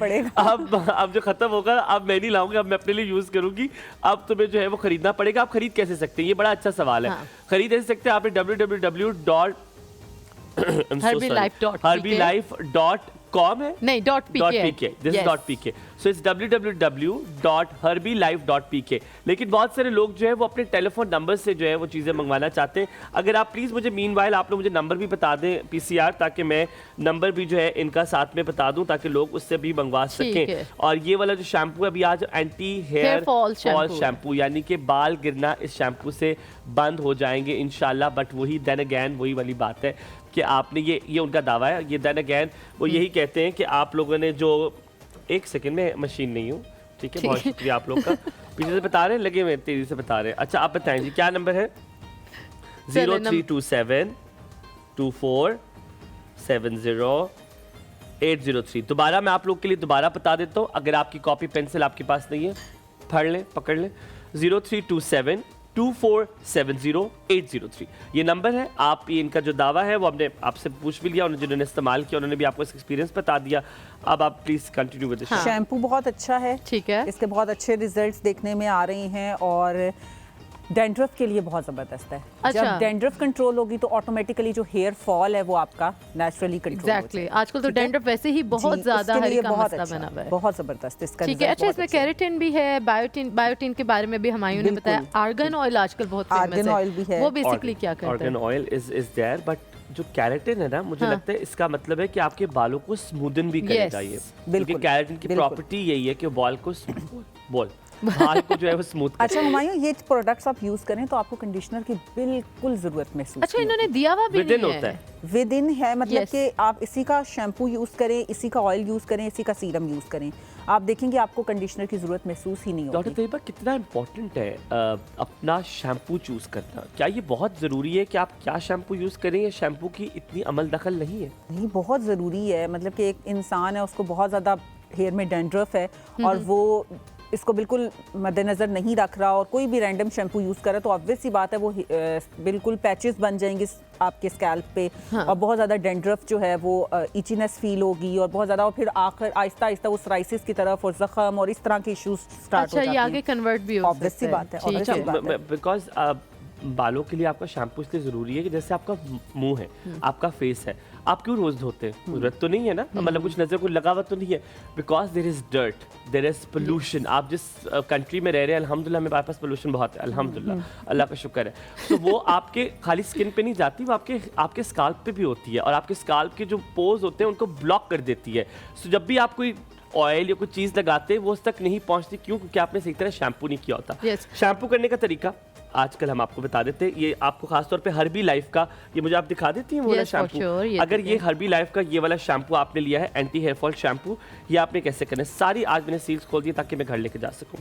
S2: अब जो खत्म होगा अब मैं नहीं लाऊंगा, अब मैं अपने लिए यूज करूंगी, अब तुम्हें जो है वो खरीदना पड़ेगा। आप खरीद कैसे सकते हैं, ये बड़ा अच्छा सवाल है। खरीद ऐसे सकते हैं, आपने www.herbylife.com है,
S1: नहीं .pk,
S2: this is .pk, so it's www.herbylife.pk। लेकिन बहुत सारे लोग जो है वो अपने टेलीफोन नंबर से जो है वो चीज़ें मंगवाना चाहते हैं। अगर आप प्लीज़ मुझे मीनवाइल आप लोग मुझे नंबर भी बता दें PCR, ताकि मैं नंबर भी जो है इनका साथ में बता दूं ताकि लोग उससे भी मंगवा सकें। और ये वाला जो शैम्पू है अभी आज एंटी हेयर फॉल शैम्पू, यानी कि बाल गिरना इस शैम्पू से बंद हो जाएंगे इंशाल्लाह। बट वही देन अगैन वही वाली बात है कि आपने ये उनका दावा है, ये देन अगैन वो यही कहते हैं कि आप लोगों ने जो एक सेकंड में मशीन नहीं हूँ, ठीक है, बहुत शुक्रिया आप लोग का, पीछे से बता रहे हैं, लगे हुए तेजी से बता रहे हैं। अच्छा आप बताएं जी क्या नंबर है? 032724700803। दोबारा मैं आप लोग के लिए दोबारा बता देता हूँ, अगर आपकी कॉपी पेंसिल आपके पास नहीं है पढ़ लें, पकड़ लें। 032724700803 ये नंबर है। आप ये इनका जो दावा है वो हमने आपसे पूछ भी लिया, उन्होंने जिन्होंने इस्तेमाल किया उन्होंने भी आपको इसका एक्सपीरियंस बता दिया। अब आप please continue with this.
S4: Shampoo बहुत अच्छा है,
S1: ठीक है,
S4: इसके बहुत अच्छे रिजल्ट्स देखने में आ रहे हैं और डैंड्रफ के लिए बहुत ज़बरदस्त है।
S1: अच्छा।
S4: जब डैंड्रफ कंट्रोल होगी तो ऑटोमेटिकली जो हेयर फॉल है वो आपका नेचुरली कंट्रोल
S1: एग्जैक्टली। आजकल तो डैंड्रफ वैसे ही बहुत ज्यादा हरी का मसला बना हुआ है,
S4: बहुत ज़बरदस्त इसका।
S1: ठीक है। अच्छा, इसमें केराटिन भी है, बायोटिन के बारे में भी हमायूं ने बताया। आर्गन ऑयल आजकल बहुत फेमस है, वो बेसिकली क्या करता है?
S2: Argan oil is there, but जो केराटिन है ना, मुझे लगता है इसका मतलब है कि आपके बालों को स्मूदन भी करेगा ये, क्योंकि केराटिन की प्रॉपर्टी यही है कि बाल को बाल को जो है वो स्मूथ।
S4: अच्छा हुमायूं, ये प्रोडक्ट्स आप यूज करें तो आपको कंडीशनर की बिल्कुल जरूरत महसूस।
S1: अच्छा, इन्होंने दिया हुआ भी नहीं
S2: होता है,
S4: विद इन है, मतलब कि आप इसी का शैम्पू यूज करें, इसी का ऑयल यूज करें, इसी का सीरम यूज करें, आप देखेंगे आपको कंडीशनर की जरूरत महसूस ही नहीं होगी।
S2: डॉक्टर तैयबा, कितना इम्पोर्टेंट है अपना शैम्पू चूज करना? क्या ये बहुत जरूरी है कि आप क्या शैम्पू यूज करें, या शैम्पू की इतनी अमल दखल नहीं है?
S4: नहीं, बहुत ज़रूरी है। मतलब कि एक इंसान है, उसको बहुत ज़्यादा हेयर में डैंड्रफ है और वो इसको बिल्कुल मद्देनज़र नहीं रख रहा और कोई भी रैंडम शैम्पू यूज़ करे तो ऑब्वियस सी बात है वो बिल्कुल पैचेस बन जाएंगे आपके स्कैल्प पे। हाँ। और बहुत ज़्यादा डैंड्रफ जो है वो इचीनेस फील होगी और बहुत ज़्यादा, और फिर आखिर आहिस्ता आहिस्ता वो सोराइसिस की तरफ और ज़ख्म और इस तरह के इश्यूज स्टार्ट हो जाते हैं।
S1: ये आगे कन्वर्ट भी हो
S4: ऑब्वियस सी बात है,
S2: बिकॉज बालों के लिए आपका शैम्पू इसलिए ज़रूरी है कि जैसे आपका मुंह है, आपका फेस है, आप क्यों रोज धोते हैं? जरूरत तो नहीं है ना, मतलब कुछ नजर को लगा हुआ तो नहीं है, because there is dirt, there is pollution. आप जिस कंट्री में रह रहे हैं, अल्हम्दुलिल्लाह मेरे पास पोल्यूशन बहुत है, अल्हम्दुलिल्लाह, अल्लाह का शुक्र है। तो वो आपके खाली स्किन पे नहीं जाती, वो आपके स्काल्प पे भी होती है और आपके स्काल्प के जो पोर्स होते हैं उनको ब्लॉक कर देती है। सो जब भी आप कोई ऑयल या कोई चीज़ लगाते हैं वो उस तक नहीं पहुंचती, क्यों? क्योंकि आपने सही तरह शैम्पू नहीं किया होता। शैम्पू करने का तरीका आजकल हम आपको बता देते हैं, ये आपको खासतौर पे हर्बी लाइफ का, ये मुझे आप दिखा देती हैं वो वाला शैम्पू? अगर ये हर्बी लाइफ का ये वाला शैम्पू आपने लिया है, एंटी हेयर फॉल शैम्पू, ये आपने कैसे करना है? सारी आज मैंने सील्स खोल दी ताकि मैं घर लेके जा सकूं।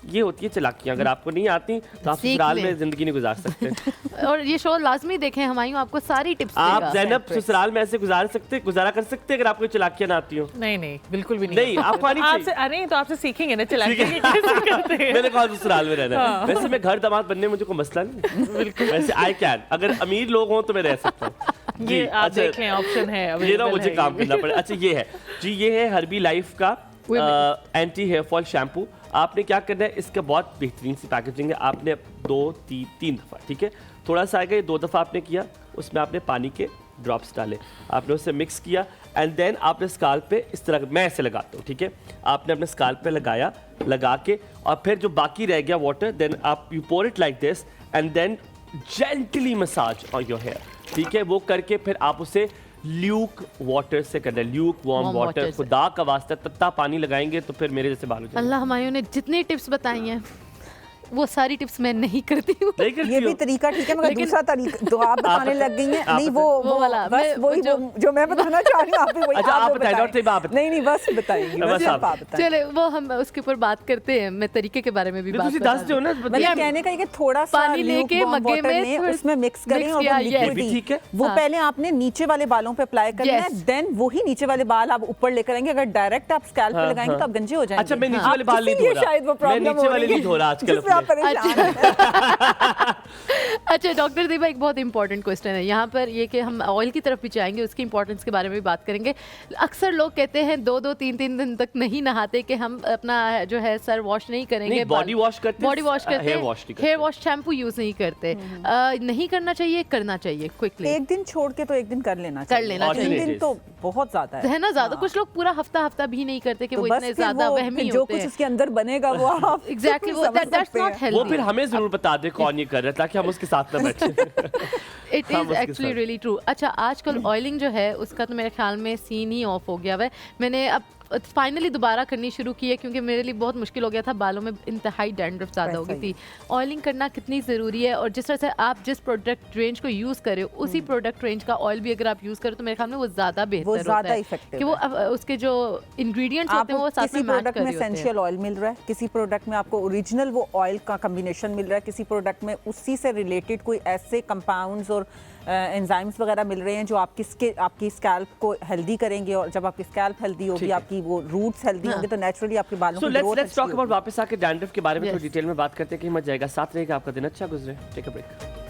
S2: ये होती है चालाकियां, अगर आपको नहीं आती तो आप ससुराल में जिंदगी नहीं गुजार सकते।
S1: और ये शो लाजमी देखें, हमायूं आपको सारी टिप्स
S2: आप ज़ैनब ससुराल में ऐसे गुजारा कर सकते अगर आपको चालाकियां ना आती हो?
S3: नहीं, बिल्कुल भी
S2: नहीं, आपको आनी चाहिए।
S3: अरे तो आपसे सीखेंगे ना चालाकियां कैसे करते हैं।
S2: मैंने कहा ससुराल में रहना है। वैसे मैं घर दामाद बनने में मुझे कोई मसला नहीं, बिल्कुल। वैसे आई कैन, अगर अमीर लोग हों तो मैं रह सकता हूँ।
S3: ये आप देख लें, ऑप्शन है,
S2: ये ना मुझे काम करना पड़े। अच्छा ये है जी, ये है हर्बी लाइफ का एंटी हेयर फॉल शैम्पू। आपने क्या करना है, इसका बहुत बेहतरीन सी पैकेजिंग है। आपने 2-3 दफ़ा, ठीक है, थोड़ा सा आएगा, ये 2 दफ़ा आपने किया, उसमें आपने पानी के ड्रॉप्स डाले, आपने उसे मिक्स किया एंड देन आपने स्काल्प पे इस तरह, मैं ऐसे लगाता हूँ, ठीक है, आपने अपने स्काल्प पे लगाया, लगा के, और फिर जो बाकी रह गया वाटर, देन आप you pour it like this and then gently massage on your hair, ठीक है। वो करके फिर आप उसे ल्यूक वाटर से करना है, Luke warm
S1: Warm
S2: water,
S1: water से।
S2: खुदा का वास्ता तत्ता पानी लगाएंगे तो फिर मेरे जैसे बाल हो जाएंगे।
S1: अल्लाह हमायूं ने जितनी टिप्स बताई हैं वो सारी टिप्स मैं नहीं करती हूँ।
S2: नहीं करती
S4: ये भी
S2: हो?
S4: तरीका ठीक है, मगर
S1: लेकिन-
S4: दूसरा तरीका तो आप बताने लग गई हैं। नहीं वो
S1: वाला,
S4: बस
S1: मैं-
S4: वही जो मैं बताना चाह रही हूँ आप भी वही
S2: अच्छा, आप
S4: वो
S2: बताएं,
S4: बताएं।
S2: डॉक्टर साहब, आप बताएं।
S4: नहीं बस बताएंगी,
S2: बस
S4: बस
S2: आप।
S4: आप बताएं।
S1: चले वो हम उसके ऊपर बात करते हैं, मैं तरीके के बारे में भी
S2: नहीं,
S1: बात
S2: तुसी
S1: बता
S2: दस दो ना,
S4: मतलब
S2: बताइए।
S4: कहने का ये कि थोड़ा सा
S1: पानी लेके
S4: lukewarm
S1: मग्गे
S4: water
S1: में
S4: लें,
S1: थोड़ा
S4: उसमें मिक्स करें
S1: mix
S4: और
S1: किया,
S4: वो
S1: yes।
S4: लिक्विड
S2: ये भी ठीक है।
S4: वो
S1: हाँ।
S4: पहले आपने नीचे वाले बालों पे अप्लाई करना है,
S1: Yes।
S4: देन वही नीचे वाले बाल आप ऊपर लेकर आएंगे। अगर डायरेक्ट आप स्कैल्प पे
S2: हाँ,
S4: लगाएंगे तो आप गंजे हो जाएंगे।
S2: अच्छा, मैं नीचे
S4: आप
S2: वाले बाल नहीं
S4: इसीलिए
S2: धो रहा।
S4: शायद वो
S2: मैं
S4: प्रॉब्लम
S2: नीचे वाले नहीं धो रहा आजकल
S4: जिससे आप
S2: अपने।
S4: परेशान हैं।
S1: अच्छा डॉक्टर दीपा, एक बहुत इंपॉर्टेंट क्वेश्चन है यहाँ पर, ये कि हम ऑयल की तरफ भी जाएंगे, उसकी इंपॉर्टेंस के बारे में भी बात करेंगे। अक्सर लोग कहते हैं 2-3 दिन तक नहीं नहाते, कि हम अपना जो है सर वॉश नहीं करेंगे,
S2: नहीं, body wash करते हैं,
S1: बॉडी वॉश करते
S2: hair
S1: हैं,
S2: wash नहीं करते।
S1: हेयर वॉश शैम्पू यूज नहीं करते। नहीं करना चाहिए, करना चाहिए क्विकली,
S4: एक दिन छोड़ के तो एक दिन कर लेना
S1: कर लेना
S4: चाहिए।
S2: चाहिए।
S4: 3 दिन तो बहुत ज्यादा
S1: है ना ज़्यादा। कुछ लोग पूरा हफ्ता भी नहीं करते कि
S4: तो
S1: वो
S4: बस
S1: इतने
S4: फिर
S1: ज़्यादा
S4: वो
S1: वहमी
S4: फिर जो
S1: होते
S4: कुछ
S1: हैं।
S4: उसके अंदर बनेगा वो आप
S1: एग्जैक्टली वो
S4: समझ
S1: दैट्स
S4: सकते
S1: नॉट
S4: हैं।
S1: हेल्दी।
S2: वो फिर हमें जरूर बता दे कौन ये कर रहा है, ताकि हम उसके साथ में बैठे।
S1: इट
S2: हम
S1: इज
S2: उसके
S1: एक्चुअली
S2: साथ।
S1: Really true. अच्छा, आजकल ऑयलिंग जो है उसका तो मेरे ख्याल में सीन ही ऑफ हो गया हुआ है। मैंने अब फाइनली दोबारा करनी शुरू की है, क्योंकि मेरे लिए बहुत मुश्किल हो गया था, बालों में इंतहाई डैंड्रफ ज़्यादा हो गई थी। ऑयलिंग करना कितनी ज़रूरी है, और जिस तरह से आप जिस प्रोडक्ट रेंज को यूज़ करें उसी प्रोडक्ट रेंज का ऑयल भी अगर आप यूज़ करें तो मेरे ख्याल में वो ज़्यादा बेहतर होता
S4: ज़्यादा
S1: है,
S4: effective
S1: कि वो उसके जो इंग्रेडिएंट्स होते हैं वो साथ
S4: किसी
S1: में मैच
S4: प्रोडक्ट
S1: कर
S4: में
S1: रहे होते हैं।
S4: एसेंशियल ऑयल मिल रहा है, किसी प्रोडक्ट में आपको ओरिजिनल वो ऑयल का कम्बिनेशन मिल रहा है, किसी प्रोडक्ट में उसी से रिलेटेड कोई ऐसे कंपाउंड्स और एंजाइम्स वगैरह मिल रहे हैं जो आपकी स्कैल्प को हेल्दी करेंगे, और जब आपकी स्कैल्प हेल्दी होगी,
S2: ठीक है।
S4: आपकी वो रूट्स हेल्दी होंगे, तो नेचुरली आपके बालों
S2: सो
S4: की
S2: लेट्स
S4: ग्रोथ
S2: टॉक अबाउट, वापस आके डैंड्रफ के बारे में
S1: Yes.
S2: थोड़ी डिटेल में बात करते हैं कि मत जाएगा, साथ रहेगा, आपका दिन अच्छा गुजरे। Take a break.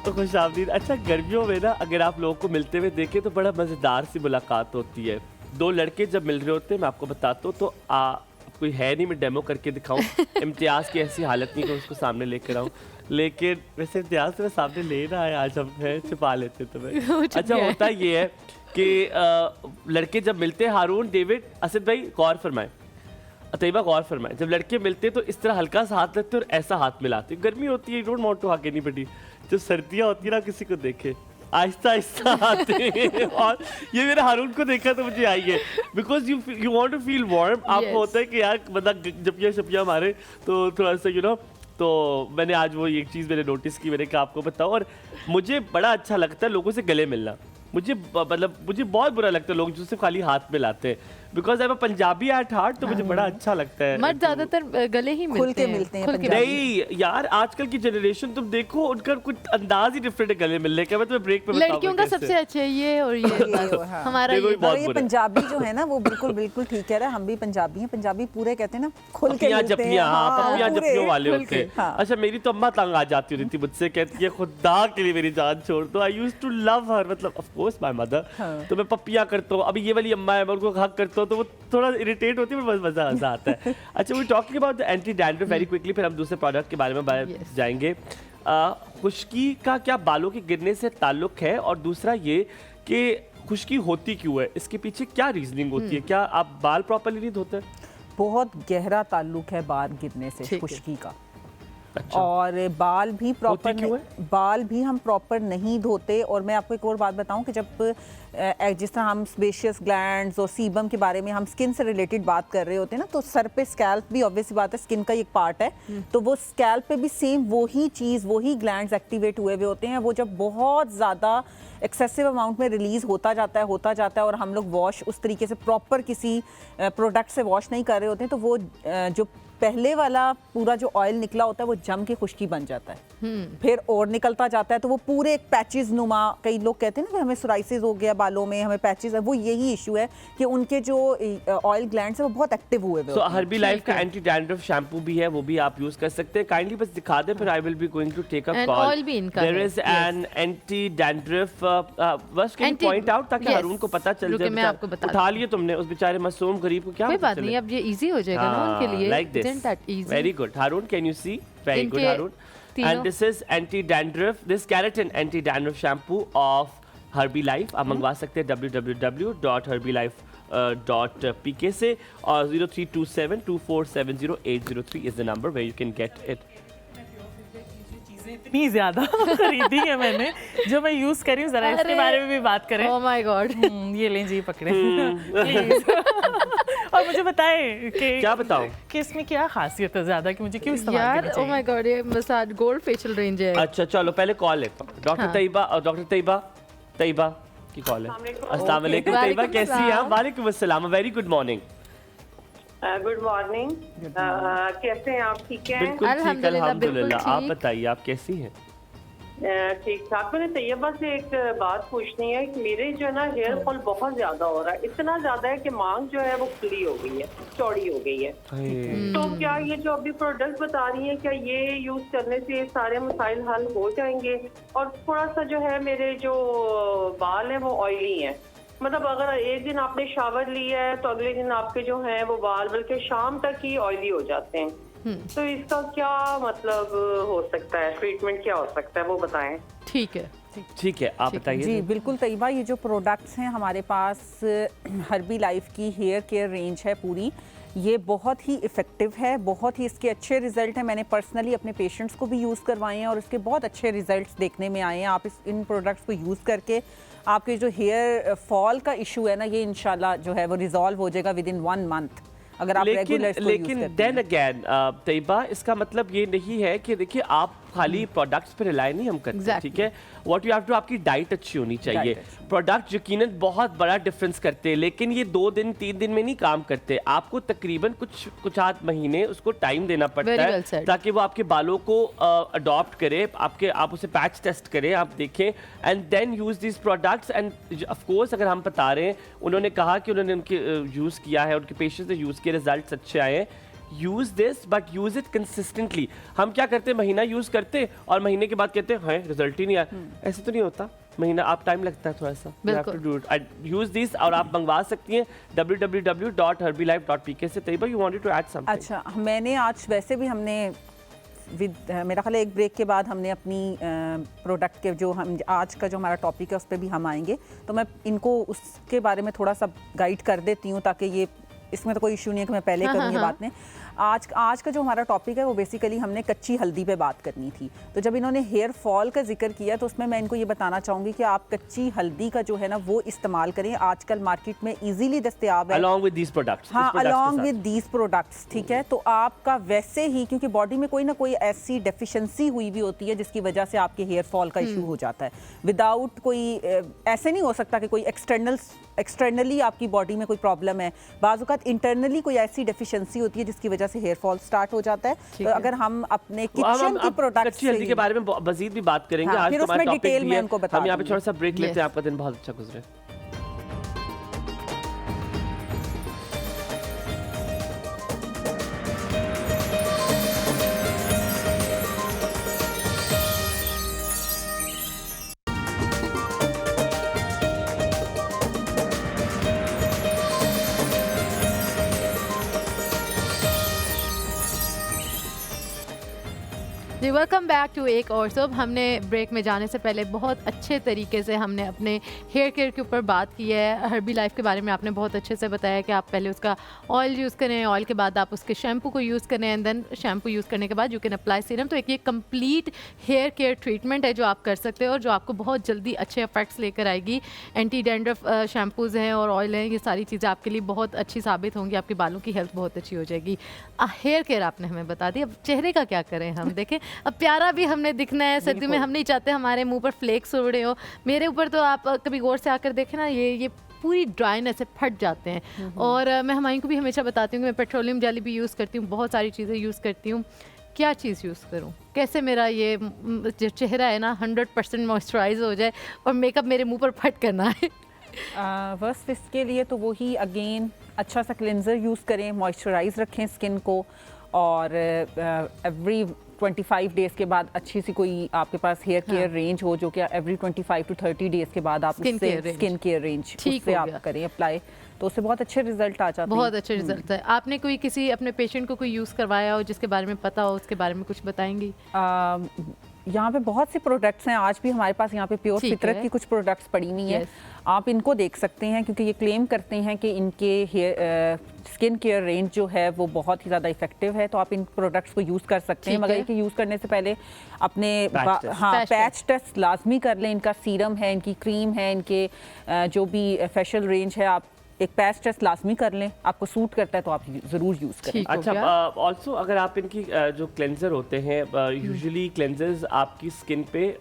S2: तो खुशामदीद। अच्छा, गर्मियों में ना अगर आप लोगों को मिलते हुए देखें तो बड़ा मज़ेदार सी मुलाकात होती है। दो लड़के जब मिल रहे होते हैं, मैं आपको बताता हूँ, तो कोई है नहीं मैं डेमो करके दिखाऊं। इम्तियाज़ की ऐसी हालत नहीं कि उसको सामने लेकर आऊँ, लेकिन वैसे इम्तियाज़ से मैं सामने ले ना आया, आज हम हैं, छुपा लेते तुम्हें। अच्छा, होता ये है कि लड़के जब मिलते हैं, हारून, डेविड, असद भाई गौर फरमाएं, तैयबा गौर फरमाएं, जब लड़के मिलते हैं तो इस तरह हल्का सा हाथ लगते हैं और ऐसा हाथ मिलाते हैं। गर्मी होती है, don't want to hug anybody. जब सर्दियाँ होती है ना, किसी को देखे आहिस्ता आहिस्ता आते हैं, और ये मेरे हारून को देखा तो मुझे आई है, because you want to feel warm. आपको
S1: Yes.
S2: होता है कि यार बंदा जपिया शपिया मारे तो थोड़ा सा तो मैंने आज वो एक चीज़ मैंने नोटिस की, मैंने कहा आपको बताओ। और मुझे बड़ा अच्छा लगता है लोगों से गले मिलना। मुझे बहुत बुरा लगता है लोग जो सिर्फ खाली हाथ मिलाते हैं, because I am Punjabi at heart, तो मुझे बड़ा अच्छा लगता है।
S1: मर्द ज्यादातर गले ही
S4: खुल के
S1: मिलते
S4: मिलते हैं
S1: खुल के
S4: पंजाबी।
S2: नहीं यार, आजकल की जनरेशन तुम देखो, उनका कुछ अंदाज ही डिफरेंट है गले मिलने का। मैं तुम्हें ब्रेक पे बताऊंगा
S1: लड़कियों का
S2: कैसे।
S1: सबसे अच्छा ये और ये
S4: हाँ।
S1: हमारा
S2: देखो,
S1: ये
S2: बहुत
S4: और ये
S2: बुरा है।
S4: पंजाबी जो है ना वो बिल्कुल ठीक कह रहा है। हम भी पंजाबी हैं, पंजाबी पूरे कहते हैं ना खुल के
S2: पपियां
S4: मिलते हैं।
S2: जपियां, हाँ, पपियां
S4: पूरे।
S2: जपियों वाले
S1: खुल
S2: होते
S1: के,
S2: हैं।
S4: हाँ।
S2: अच्छा, मेरी तो अम्मा तंग आ जाती होती थी मुझसे, कहती है खुदा के लिए मेरी जान छोड़ दो। I used to love her, मतलब ऑफ कोर्स माय मदर। तो मैं पपियां करता हूँ। अभी ये वाली अम्मा है, मैं उनको हक करता हूँ तो वो थोड़ा इरिटेट होती है, पर मजा आता है। अच्छा, we talking about the anti dandruff very quickly, फिर हम दूसरे प्रोडक्ट के बारे में
S1: Yes.
S2: जाएंगे। खुश्की का क्या बालों के गिरने से ताल्लुक है, और दूसरा ये कि खुश्की होती क्यों है, इसके पीछे क्या रीजनिंग होती है? क्या आप बाल प्रॉपर्ली नहीं धोते?
S4: बहुत गहरा ताल्लुक है बाल गिरने से
S1: ठीक है।
S4: खुश्की का।
S2: अच्छा,
S4: और बाल भी प्रॉपर
S2: क्यों
S4: बाल भी हम प्रॉपर नहीं धोते। और मैं आपको एक और बात बताऊं कि जब जिस तरह हम स्पेशियस ग्लैंड्स और सीबम के बारे में हम स्किन से रिलेटेड बात कर रहे होते हैं ना, तो सर पे स्कैल्प भी ऑब्वियस बात है स्किन का एक पार्ट है, तो वो स्कैल्प पे भी सेम वही चीज़, वही ग्लैंड्स एक्टिवेट हुए हुए होते हैं। वो जब बहुत ज़्यादा एक्सेसिव अमाउंट में रिलीज़ होता जाता है और हम लोग वॉश उस तरीके से प्रॉपर किसी प्रोडक्ट से वॉश नहीं कर रहे होते हैं, तो वो जो पहले वाला पूरा जो ऑयल निकला होता है वो जम के खुश्की बन जाता है, फिर और निकलता जाता है, तो वो पूरे एक पैचेस नुमा, कई लोग कहते हैं ना कि हमें सोराइसिस हो गया बालों में, हमें पैचेस है, वो यही इशू है कि उनके जो ऑयल ग्लैंड्स है वो बहुत एक्टिव हुए हुए।
S2: सो हर्बी लाइफ का एंटी डैंड्रफ शैम्पू भी है, वो भी आप यूज कर सकते हैं। काइंडली बस दिखा दें, फिर I will be going to take a
S1: And
S2: call.
S1: oil भी इनका
S2: देयर
S1: है,
S2: इज एन एंटी डैंड्रफ, बस कैन
S1: Anti-
S2: पॉइंट आउट ताकि
S1: yes.
S2: हारून को पता चल
S1: रुकिए,
S2: जाए।
S1: मैं आपको बता
S2: उठा लिए तुमने उस बेचारे मासूम गरीब को, क्या
S1: कोई
S2: पता
S1: बात
S2: चले?
S1: नहीं, अब ये इजी हो जाएगा ना उनके लिए।
S2: like this.
S1: Isn't that easy?
S2: Very good. Harun, can you see? Very good,
S1: इनके
S2: Harun.
S1: तीनों-
S2: And this is anti-dandruff, this keratin anti-dandruff shampoo of Herbie Life. आप मंगवा सकते हैं www.herbielife.pk से, और 03272470 is the number where you can get it.
S3: इतनी ज्यादा खरीदी है मैंने जो मैं यूज करी हूँ, जरा इसके
S1: अरे!
S3: बारे में भी बात करें।
S1: Oh my God.
S3: ये लें जी, पकड़े प्लीज। और मुझे बताएं कि
S2: क्या बताऊं?
S3: कि इसमें क्या खासियत है ज्यादा, कि मुझे क्यों इस्तेमाल
S1: यार
S3: करना
S1: oh
S3: चाहिए?
S1: my God, ये मसाज गोल्ड फेशियल रेंज है।
S2: अच्छा चलो पहले कॉल लेता हूँ। डॉक्टर
S1: हाँ।
S2: तैयबा, और डॉक्टर तैयबा की कॉल है। अस्सलाम वालेकुम तैयबा,
S1: वालेकुम
S2: कैसी हैं आप?
S1: सलाम।
S2: वालेकुम अस्सलाम, very good morning.
S5: Good morning. कैसे हैं आप? ठीक हैं?
S2: बिल्कुल ठीक,
S1: अल्हम्दुलिल्लाह,
S2: अल्हम्दुलिल्लाह।
S1: बिल्कुल
S2: आप
S1: ठीक।
S2: बताइए, आप कैसी हैं?
S5: ठीक ठाक। मैंने तैयबा से एक बात पूछनी है कि मेरे जो है ना हेयर फॉल बहुत ज्यादा हो रहा है, इतना ज्यादा है कि मांग जो है वो खुली हो गई है, चौड़ी हो गई है। तो क्या ये जो अभी प्रोडक्ट बता रही हैं, क्या ये यूज करने से सारे मसाइल हल हो जाएंगे? और थोड़ा सा जो है मेरे जो बाल हैं वो ऑयली हैं, मतलब अगर एक दिन आपने शावर लिया है तो अगले दिन आपके जो हैं वो बाल बल्कि शाम तक ही ऑयली हो जाते हैं। तो इसका क्या मतलब हो सकता है, ट्रीटमेंट क्या हो सकता है, वो बताएं।
S1: ठीक है।
S2: ठीक है, आप बताइए।
S4: जी बिल्कुल तैयबा, ये जो प्रोडक्ट्स हैं हमारे पास, हर्बी लाइफ की हेयर केयर रेंज है पूरी, ये बहुत ही इफ़ेक्टिव है, बहुत ही इसके अच्छे रिजल्ट हैं। मैंने पर्सनली अपने पेशेंट्स को भी यूज़ करवाए हैं और इसके बहुत अच्छे रिजल्ट्स देखने में आए हैं। आप इन प्रोडक्ट्स को यूज़ करके आपके जो हेयर फॉल का इशू है ना, ये इंशाल्लाह जो है वो रिजॉल्व हो जाएगा विद इन 1 मंथ, अगर आप रेगुलर
S2: लेकिन देन अगेन तैयबा, इसका मतलब ये नहीं है कि देखिए आप खाली प्रोडक्ट्स पे रिलाई नहीं हम करते,
S1: Exactly.
S2: ठीक है? व्हाट यू हैव टू, आपकी डाइट अच्छी होनी चाहिए। प्रोडक्ट यकीनन बहुत बड़ा डिफरेंस करते हैं, लेकिन ये 2 दिन 3 दिन में नहीं काम करते। आपको तकरीबन कुछ आध महीने उसको टाइम देना पड़ता
S1: Very
S2: है
S1: well said.
S2: ताकि वो आपके बालों को अडॉप्ट करे, आप उसे पैच टेस्ट करें, आप देखें, and then use this products. And of course अगर हम बता रहे हैं, उन्होंने कहा कि उन्होंने उनके यूज़ किया है, उनके पेशेंट्स ने यूज़ किए, रिजल्ट्स अच्छे आए हैं। Use this but use it consistently. हम क्या करते हैं, महीना यूज करते और महीने के बाद कहते हैं रिजल्ट ही नहीं आया। ऐसे तो नहीं होता, महीना आप टाइम लगता है थोड़ा सा। यूज दिस, और आप मंगवा सकती हैं www.herbielife.pk से। Taiba, you wanted to add something?
S4: अच्छा, मैंने आज वैसे भी हमने मेरा ख्याल है एक ब्रेक के बाद हमने अपनी प्रोडक्ट के जो हम आज का जो हमारा टॉपिक है उस पर भी हम आएंगे, तो मैं इनको उसके बारे में थोड़ा सा गाइड कर देती हूँ ताकि ये, इसमें तो कोई इशू नहीं है कि मैं पहले करूँ ये बात ने। आज का जो हमारा टॉपिक है वो बेसिकली हमने कच्ची हल्दी पे बात करनी थी। तो जब इन्होंने हेयर फॉल का जिक्र किया तो उसमें मैं इनको ये बताना चाहूँगी कि आप कच्ची हल्दी का जो है ना वो इस्तेमाल करें। आजकल मार्केट में इजीली दस्तयाब है,
S2: along with these products।
S4: हाँ, अलॉन्ग विद दीज प्रोडक्ट्स, ठीक है? तो आपका वैसे ही, क्योंकि बॉडी में कोई ना कोई ऐसी डेफिशिएंसी हुई भी होती है जिसकी वजह से आपके हेयर फॉल का इशू हो जाता है, विदाउट कोई ऐसे नहीं हो सकता कि कोई एक्सटर्नली आपकी बॉडी में कोई प्रॉब्लम है, बाज़ औक़ात इंटरनली कोई ऐसी डेफिशिएंसी होती है जिसकी वजह से हेयर फॉल स्टार्ट हो जाता है। तो अगर हम अपने किचन की प्रोडक्ट्स
S2: कच्ची हल्दी के बारे में मजीद भी बात करेंगे।
S4: हाँ,
S2: आज
S4: फिर
S2: तो हमारा
S4: उसमें
S2: टॉपिक
S4: डिटेल
S2: भी
S4: में
S2: है।
S4: उनको बता
S2: हम यहाँ पे
S4: दूंगी।
S2: थोड़ा सा ब्रेक लेते
S1: Yes.
S2: हैं, आपका दिन बहुत अच्छा गुजरे।
S1: जी वेलकम बैक टू एक और सब। हमने ब्रेक में जाने से पहले बहुत अच्छे तरीके से हमने अपने हेयर केयर के ऊपर बात की है। हर्बी लाइफ के बारे में आपने बहुत अच्छे से बताया कि आप पहले उसका ऑयल यूज़ करें, ऑयल के बाद आप उसके शैम्पू को यूज़ करें, एंड देन शैम्पू यूज़ करने के बाद यू कैन अप्लाई सीरम। तो एक ये कंप्लीट हेयर केयर ट्रीटमेंट है जो आप कर सकते हो और जो आपको बहुत जल्दी अच्छे इफेक्ट्स लेकर आएगी। एंटी डैंड्रफ शैम्पूज़ हैं और ऑयल हैं, ये सारी चीज़ें आपके लिए बहुत अच्छी साबित होंगी, आपके बालों की हेल्थ बहुत अच्छी हो जाएगी। हेयर केयर आपने हमें बता दी, अब चेहरे का क्या करें हम? देखें, अब प्यारा भी हमने दिखना है, सर्दी में हम नहीं चाहते हमारे मुंह पर फ्लेक्स उड़े हो। मेरे ऊपर तो आप कभी गौर से आकर देखें ना, ये पूरी ड्राइनेस से फट जाते हैं। और मैं हमारी को भी हमेशा बताती हूँ कि मैं पेट्रोलियम जेली भी यूज़ करती हूँ, बहुत सारी चीज़ें यूज़ करती हूँ। क्या चीज़ यूज़ करूँ, कैसे मेरा ये जो चेहरा है ना 100% मॉइस्चराइज हो जाए और मेकअप मेरे मुंह पर फट करना है।
S4: वर्स्ट फेस के लिए तो वही अगेन अच्छा सा क्लिनज़र यूज़ करें, मॉइस्चराइज रखें स्किन को, और एवरी 25 डेज़ के बाद अच्छी सी कोई आपके पास हेयर केयर रेंज हो, जो कि एवरी 25 to 30 डेज़ के बाद आप
S1: स्किन
S4: केयर रेंज उससे आप करें अप्लाई, तो उससे बहुत अच्छे रिजल्ट आ जाते हैं।
S1: बहुत अच्छे रिजल्ट है। आपने कोई किसी अपने पेशेंट को कोई यूज़ करवाया हो जिसके बारे में पता हो, उसके बारे में कुछ बताएंगी?
S4: यहाँ पे बहुत से प्रोडक्ट्स हैं, आज भी हमारे पास यहाँ पे प्योर फितरत की कुछ प्रोडक्ट्स पड़ी हुई हैं, आप इनको देख सकते हैं, क्योंकि ये क्लेम करते हैं कि इनके स्किन केयर रेंज जो है वो बहुत ही ज़्यादा इफेक्टिव है, तो आप इन प्रोडक्ट्स को यूज़ कर सकते हैं। मगर इनके यूज़ करने से पहले अपने पैच टेस्ट लाजमी कर लें। इनका सीरम है, इनकी क्रीम है, इनके जो भी फेशियल रेंज है, आप एक पैच टेस्ट लाजमी कर लें, आपको सूट करता है तो आप ज़रूर यूज़ करें।
S2: अच्छा, ऑल्सो अगर आप इनकी जो क्लेंजर होते हैं, यूजुअली क्लेंजर्स आपकी स्किन पे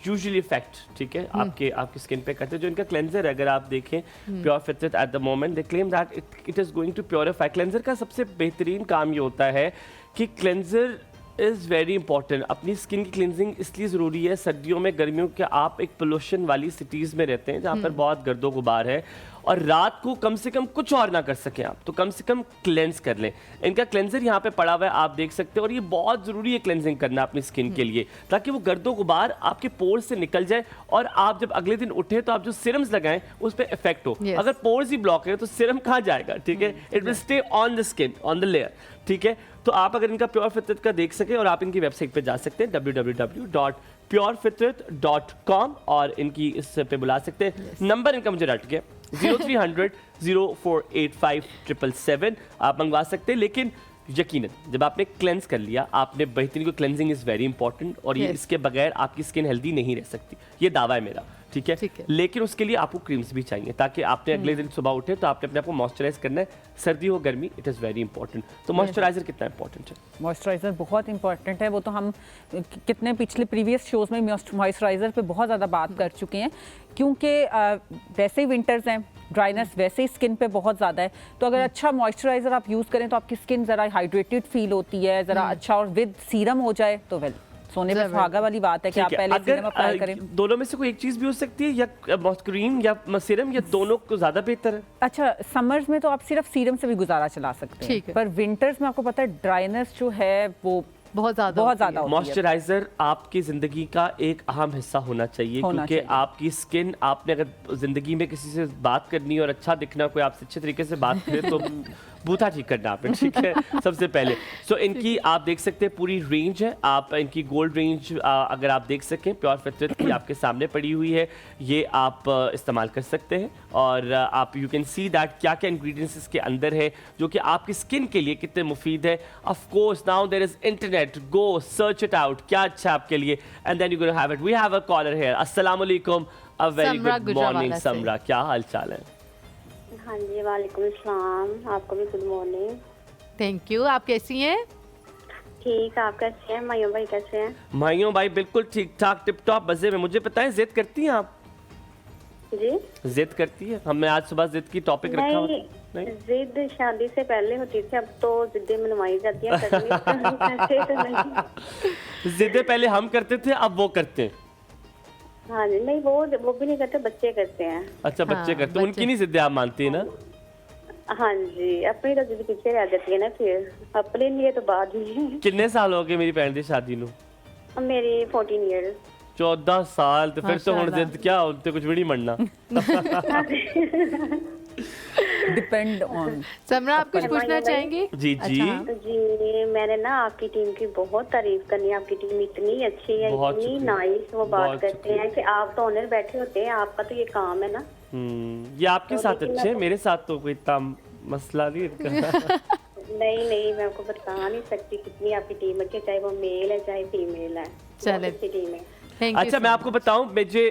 S2: यूजुअली इफेक्ट, ठीक है, आपकी स्किन पे करते हैं। जो इनका क्लेंजर है, अगर आप देखें pure Fitrat at the moment they claim that it is going to purify. Cleanser का सबसे बेहतरीन काम ये होता है कि क्लेंजर इज़ वेरी इंपॉर्टेंट। अपनी स्किन की क्लिनजिंग इसलिए ज़रूरी है सर्दियों में, गर्मियों के आप एक पोल्यूशन वाली सिटीज़ में रहते हैं जहाँ पर बहुत गर्दो गुबार है, और रात को कम से कम कुछ और ना कर सकें आप, तो कम से कम क्लेंस कर लें। इनका क्लेंजर यहाँ पे पड़ा हुआ है, आप देख सकते हैं, और ये बहुत ज़रूरी है क्लेंजिंग करना अपनी स्किन के लिए, ताकि वो गर्दो गुबार आपके पोर्स से निकल जाए, और आप जब अगले दिन उठे तो आप जो सिरम्स लगाएं उस पर इफेक्ट हो। अगर पोर्स ही ब्लॉक है तो सिरम कहाँ जाएगा, ठीक है, it will stay on the skin, on the layer, ठीक है। तो आप अगर इनका प्योर फितरत का देख सकें, और आप इनकी वेबसाइट पे जा सकते हैं www.purefitrat.com, और इनकी इस पे बुला सकते हैं। नंबर इनका मुझे रट गया, 0300 0485 777, आप मंगवा सकते हैं। लेकिन यकीनन जब आपने क्लेंस कर लिया, आपने बेहतरीन को, क्लेंजिंग इज़ वेरी इंपॉर्टेंट, और ये इसके बगैर आपकी स्किन हेल्दी नहीं रह सकती, ये दावा है मेरा, ठीक है। लेकिन उसके लिए आपको क्रीम्स भी चाहिए, ताकि आपने अगले दिन सुबह उठे तो आपने अपने आप को मॉइस्चराइज करना है, सर्दी हो गर्मी, इट इज़ वेरी इंपॉर्टेंट। तो मॉइस्चराइजर कितना इंपॉर्टेंट है?
S4: मॉइस्चराइज़र बहुत इंपॉर्टेंट है, वो तो हम कितने पिछले प्रीवियस शोज़ में मॉइस्चराइज़र पे बहुत ज़्यादा बात कर चुके हैं, क्योंकि वैसे ही विंटर्स हैं, ड्राइनेस वैसे ही स्किन पे बहुत ज़्यादा है, तो अगर अच्छा मॉइस्चराइज़र आप यूज़ करें तो आपकी स्किन ज़रा हाइड्रेटेड फील होती है, ज़रा अच्छा, और विद सीरम हो जाए तो वेल सोने पे सुहागा वाली बात है कि आप पहले सीरम अप्लाई करें।
S2: दोनों में से कोई एक चीज़ भी हो सकती है, या क्रीम या सीरम, या दोनों को ज़्यादा बेहतर है? अच्छा,
S4: समर्स में तो आप सिर्फ सीरम से भी गुजारा चला सकते हैं, पर विंटर्स में आपको पता है ड्राइनेस जो है वो बहुत ज़्यादा।
S2: मॉइस्चराइजर आपकी ज़िंदगी का एक अहम हिस्सा होना चाहिए, क्योंकि आपकी स्किन, आपने अगर ज़िंदगी में किसी से बात करनी और अच्छा दिखना, कोई आपसे अच्छे तरीके से बात करे तो बूथा ठीक करना आपने, ठीक है, सबसे पहले। सो इनकी आप देख सकते हैं पूरी रेंज है, आप इनकी गोल्ड रेंज अगर आप देख सकें, प्योर फितरत की आपके सामने पड़ी हुई है, ये आप इस्तेमाल कर सकते हैं, और आप यू कैन सी दैट क्या क्या इंग्रेडिएंट्स इसके अंदर है जो कि आपकी स्किन के लिए कितने मुफीद है। Of course now there is internet, go search it out, क्या अच्छा आपके लिए, and then you gonna have it. We have a caller here. अस्सलाम वालेकुम, a very good morning Samra, क्या हाल चाल है?
S6: हाँ जी, वालेकुम अस्सलाम, आपको भी गुड मॉर्निंग।
S1: थैंक यू, आप कैसी हैं?
S6: ठीक, आप कैसे हैं? मायूं भाई कैसे हैं?
S2: मायूं भाई बिल्कुल ठीक ठाक, टिप टॉप, मजे में। मुझे पता है, जिद करती हैं आप?
S6: जी,
S2: जिद करती है? हमने आज सुबह जिद की टॉपिक रखा हुआ।
S6: नहीं, जिद शादी से पहले होती थी, अब तो जिद्दें मनवाई जाती हैं।
S2: जिद्दें पहले हम करते थे, अब वो करते हैं।
S6: हाँ जी, नहीं वो भी नहीं करते, बच्चे करते हैं।
S2: अच्छा, बच्चे करते हैं, उनकी नहीं जिद्दें आप मानती है ना?
S6: हाँ जी, अपनी तो जिद पीछे रह जाती है ना, फिर अपने लिए तो बाद ही।
S2: कितने साल हो गए मेरी भैन की शादी नू?
S6: मेरी 14 ईयर्स।
S2: 14 साल, तो फिर तो हुण जिद क्या, उनते कुछ भी नहीं मनना।
S4: Depend on.
S1: समरा, आप कुछ पूछना चाहेंगे?
S2: जी जी।
S6: अच्छा। जी, मैंने ना आपकी टीम की बहुत तारीफ करनी है, आपकी टीम इतनी अच्छी है, इतनी नाइस, वो बात करते हैं कि आप तो ऑनर बैठे होते हैं, आपका तो ये काम है ना।
S2: ये आपके साथ अच्छे है, मेरे साथ तो कोई इतना मसला नहीं इनका।
S6: नहीं, मैं आपको बता नहीं सकती कितनी आपकी टीम अच्छी है, चाहे वो मेल है चाहे फीमेल है,
S1: चले
S6: टीम है।
S2: अच्छा, मैं आपको बताऊं,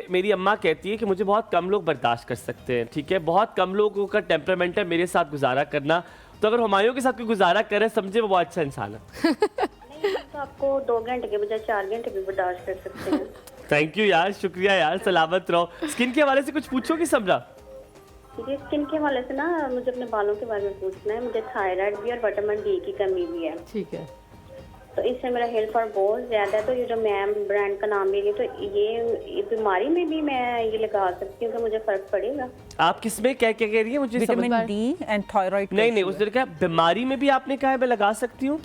S2: मेरी अम्मा कहती है कि मुझे बहुत कम लोग बर्दाश्त कर सकते हैं, ठीक है, बहुत कम लोगों का टेम्परामेंट है मेरे साथ गुजारा करना, तो अगर हुमायूं के साथ कोई गुजारा करे, समझे वो बहुत अच्छा इंसान है।
S6: नहीं, तो आपको 2 घंटे के बजाय 4 घंटे भी बर्दाश्त कर सकते हैं।
S2: थैंक यू यार, शुक्रिया यार, सलामत रहो। स्किन के हवाले से कुछ पूछोगे समरा?
S6: ये स्किन के हवाले से ना मुझे अपने बालों के बारे में पूछना है। मुझे थायराइड भी और विटामिन डी की कमी भी है,
S1: ठीक है।
S6: तो इससे मेरा हेयर फॉल बहुत ज्यादा है। तो ये जो मैम ब्रांड का नाम ले रही, तो ये बीमारी में भी मैं ये लगा सकती हूँ कि मुझे फर्क पड़ेगा?
S2: आप किसमें क्या क्या कह रही है मुझे समझ?
S4: Vitamin D and thyroid.
S2: नहीं, उसने कहा बीमारी में भी आपने कहा है मैं लगा सकती हूँ।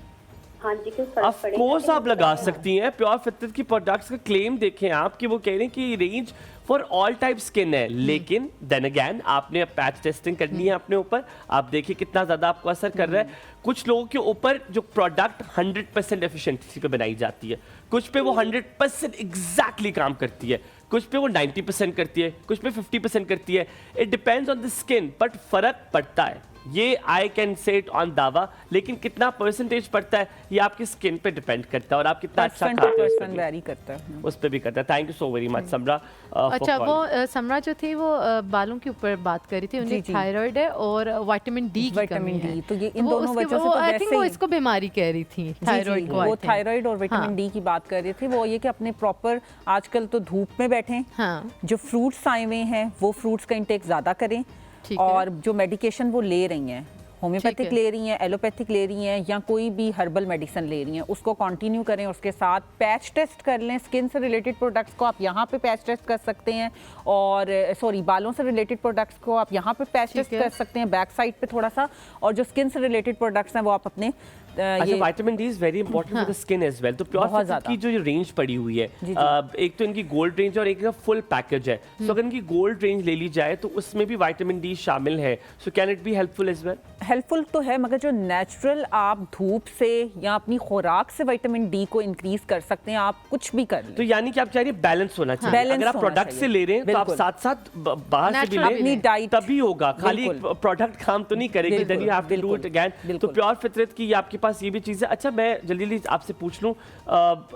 S6: हाँ जी, कुछ फर्क
S2: ऑफ
S6: पड़ेगा?
S2: कोर्स आप लगा सकती हैं। प्योर फितरत की प्रोडक्ट्स का क्लेम देखें आप कि वो कह रहे हैं कि range for all type skin है, लेकिन देन अगेन आपने पैच टेस्टिंग करनी है अपने ऊपर। आप देखिए कितना ज्यादा आपको असर कर रहा है। कुछ लोगों के ऊपर जो प्रोडक्ट 100% एफिशिएंसी पे बनाई जाती है, कुछ पे वो 100% एग्जैक्टली काम करती है, कुछ पे वो 90% करती है, कुछ पे 50% करती है। It depends on the skin, but फर्क पड़ता है, ये I can say it on दावा। लेकिन कितना परसेंटेज पड़ता है ये आपकी स्किन पे डिपेंड करता है और आप कितना अच्छा खाते हैं उस पे भी-
S4: वैरी करता है।
S2: उस पे भी करता है। Thank you so very much Samra.
S1: अच्छा, वो समरा जो थी वो बालों के ऊपर बात कर रही थी, उन्हें
S4: जी।
S1: थायराइड है और विटामिन डी की कमी
S4: विटामिन
S1: है।
S4: डी, तो ये इन
S1: वो
S4: दोनों
S1: उसके-
S4: वजह से
S1: वो
S4: तो
S1: आई
S4: वैसे
S1: थिंक वो
S4: ही-
S1: इसको बीमारी कह रही थी, थायराइड को।
S4: वो थायराइड और विटामिन डी की बात कर रहे थे। वो ये कि अपने प्रॉपर आजकल तो धूप में बैठें,
S1: हाँ,
S4: जो फ्रूट्स आए हुए हैं वो फ्रूट्स का इंटेक ज़्यादा करें,
S1: ठीक है।
S4: और जो मेडिकेशन वो ले रही हैं, होम्योपैथिक
S1: है।
S4: ले रही हैं, एलोपैथिक ले रही हैं, या कोई भी हर्बल मेडिसिन ले रही हैं, उसको कंटिन्यू करें। उसके साथ पैच टेस्ट कर लें। स्किन से रिलेटेड प्रोडक्ट्स को आप यहाँ पे पैच टेस्ट कर सकते हैं, और सॉरी बालों से रिलेटेड प्रोडक्ट्स को आप यहाँ पे पैच टेस्ट
S1: है।
S4: कर सकते हैं, बैक साइड पे थोड़ा सा। और जो स्किन से रिलेटेड प्रोडक्ट्स हैं वो आप अपने
S2: अच्छा, vitamin D is very important for the skin as well. तो प्योर
S4: बहुत
S2: फिटनेस
S4: ज़्यादा।
S2: की जो रेंज पड़ी हुई है,
S4: जी।
S2: एक तो इनकी गोल्ड रेंज और एक का फुल पैकेज है। सो अगर इनकी गोल्ड रेंज ले ली जाए तो उसमें भी विटामिन डी शामिल है। So can it be helpful as well?
S4: Helpful तो है, मगर जो नेचुरल आप धूप से या अपनी खुराक से विटामिन डी को इंक्रीज कर सकते हैं, आप कुछ भी कर लें।
S2: तो यानी कि आप चाह रही है बैलेंस होना चाहिए।
S4: बैलेंस
S2: अगर आप
S4: होना
S2: प्रोडक्ट से
S4: चाहिए।
S2: ले रहे हैं तो आप
S4: बिल्कुल।
S2: साथ साथ बाहर से भी
S1: Natural
S2: लें,
S4: अपनी डाइट
S2: तभी होगा। खाली
S4: बिल्कुल।
S2: प्रोडक्ट काम तो नहीं करेगी।
S4: बिल्कुल,
S2: then you have to do
S4: बिल्कुल,
S2: इट अगेन। तो
S4: बिल्कुल।
S2: प्योर फितरत की आपके पास ये भी चीज़ है। अच्छा, मैं जल्दी आपसे पूछ लूं,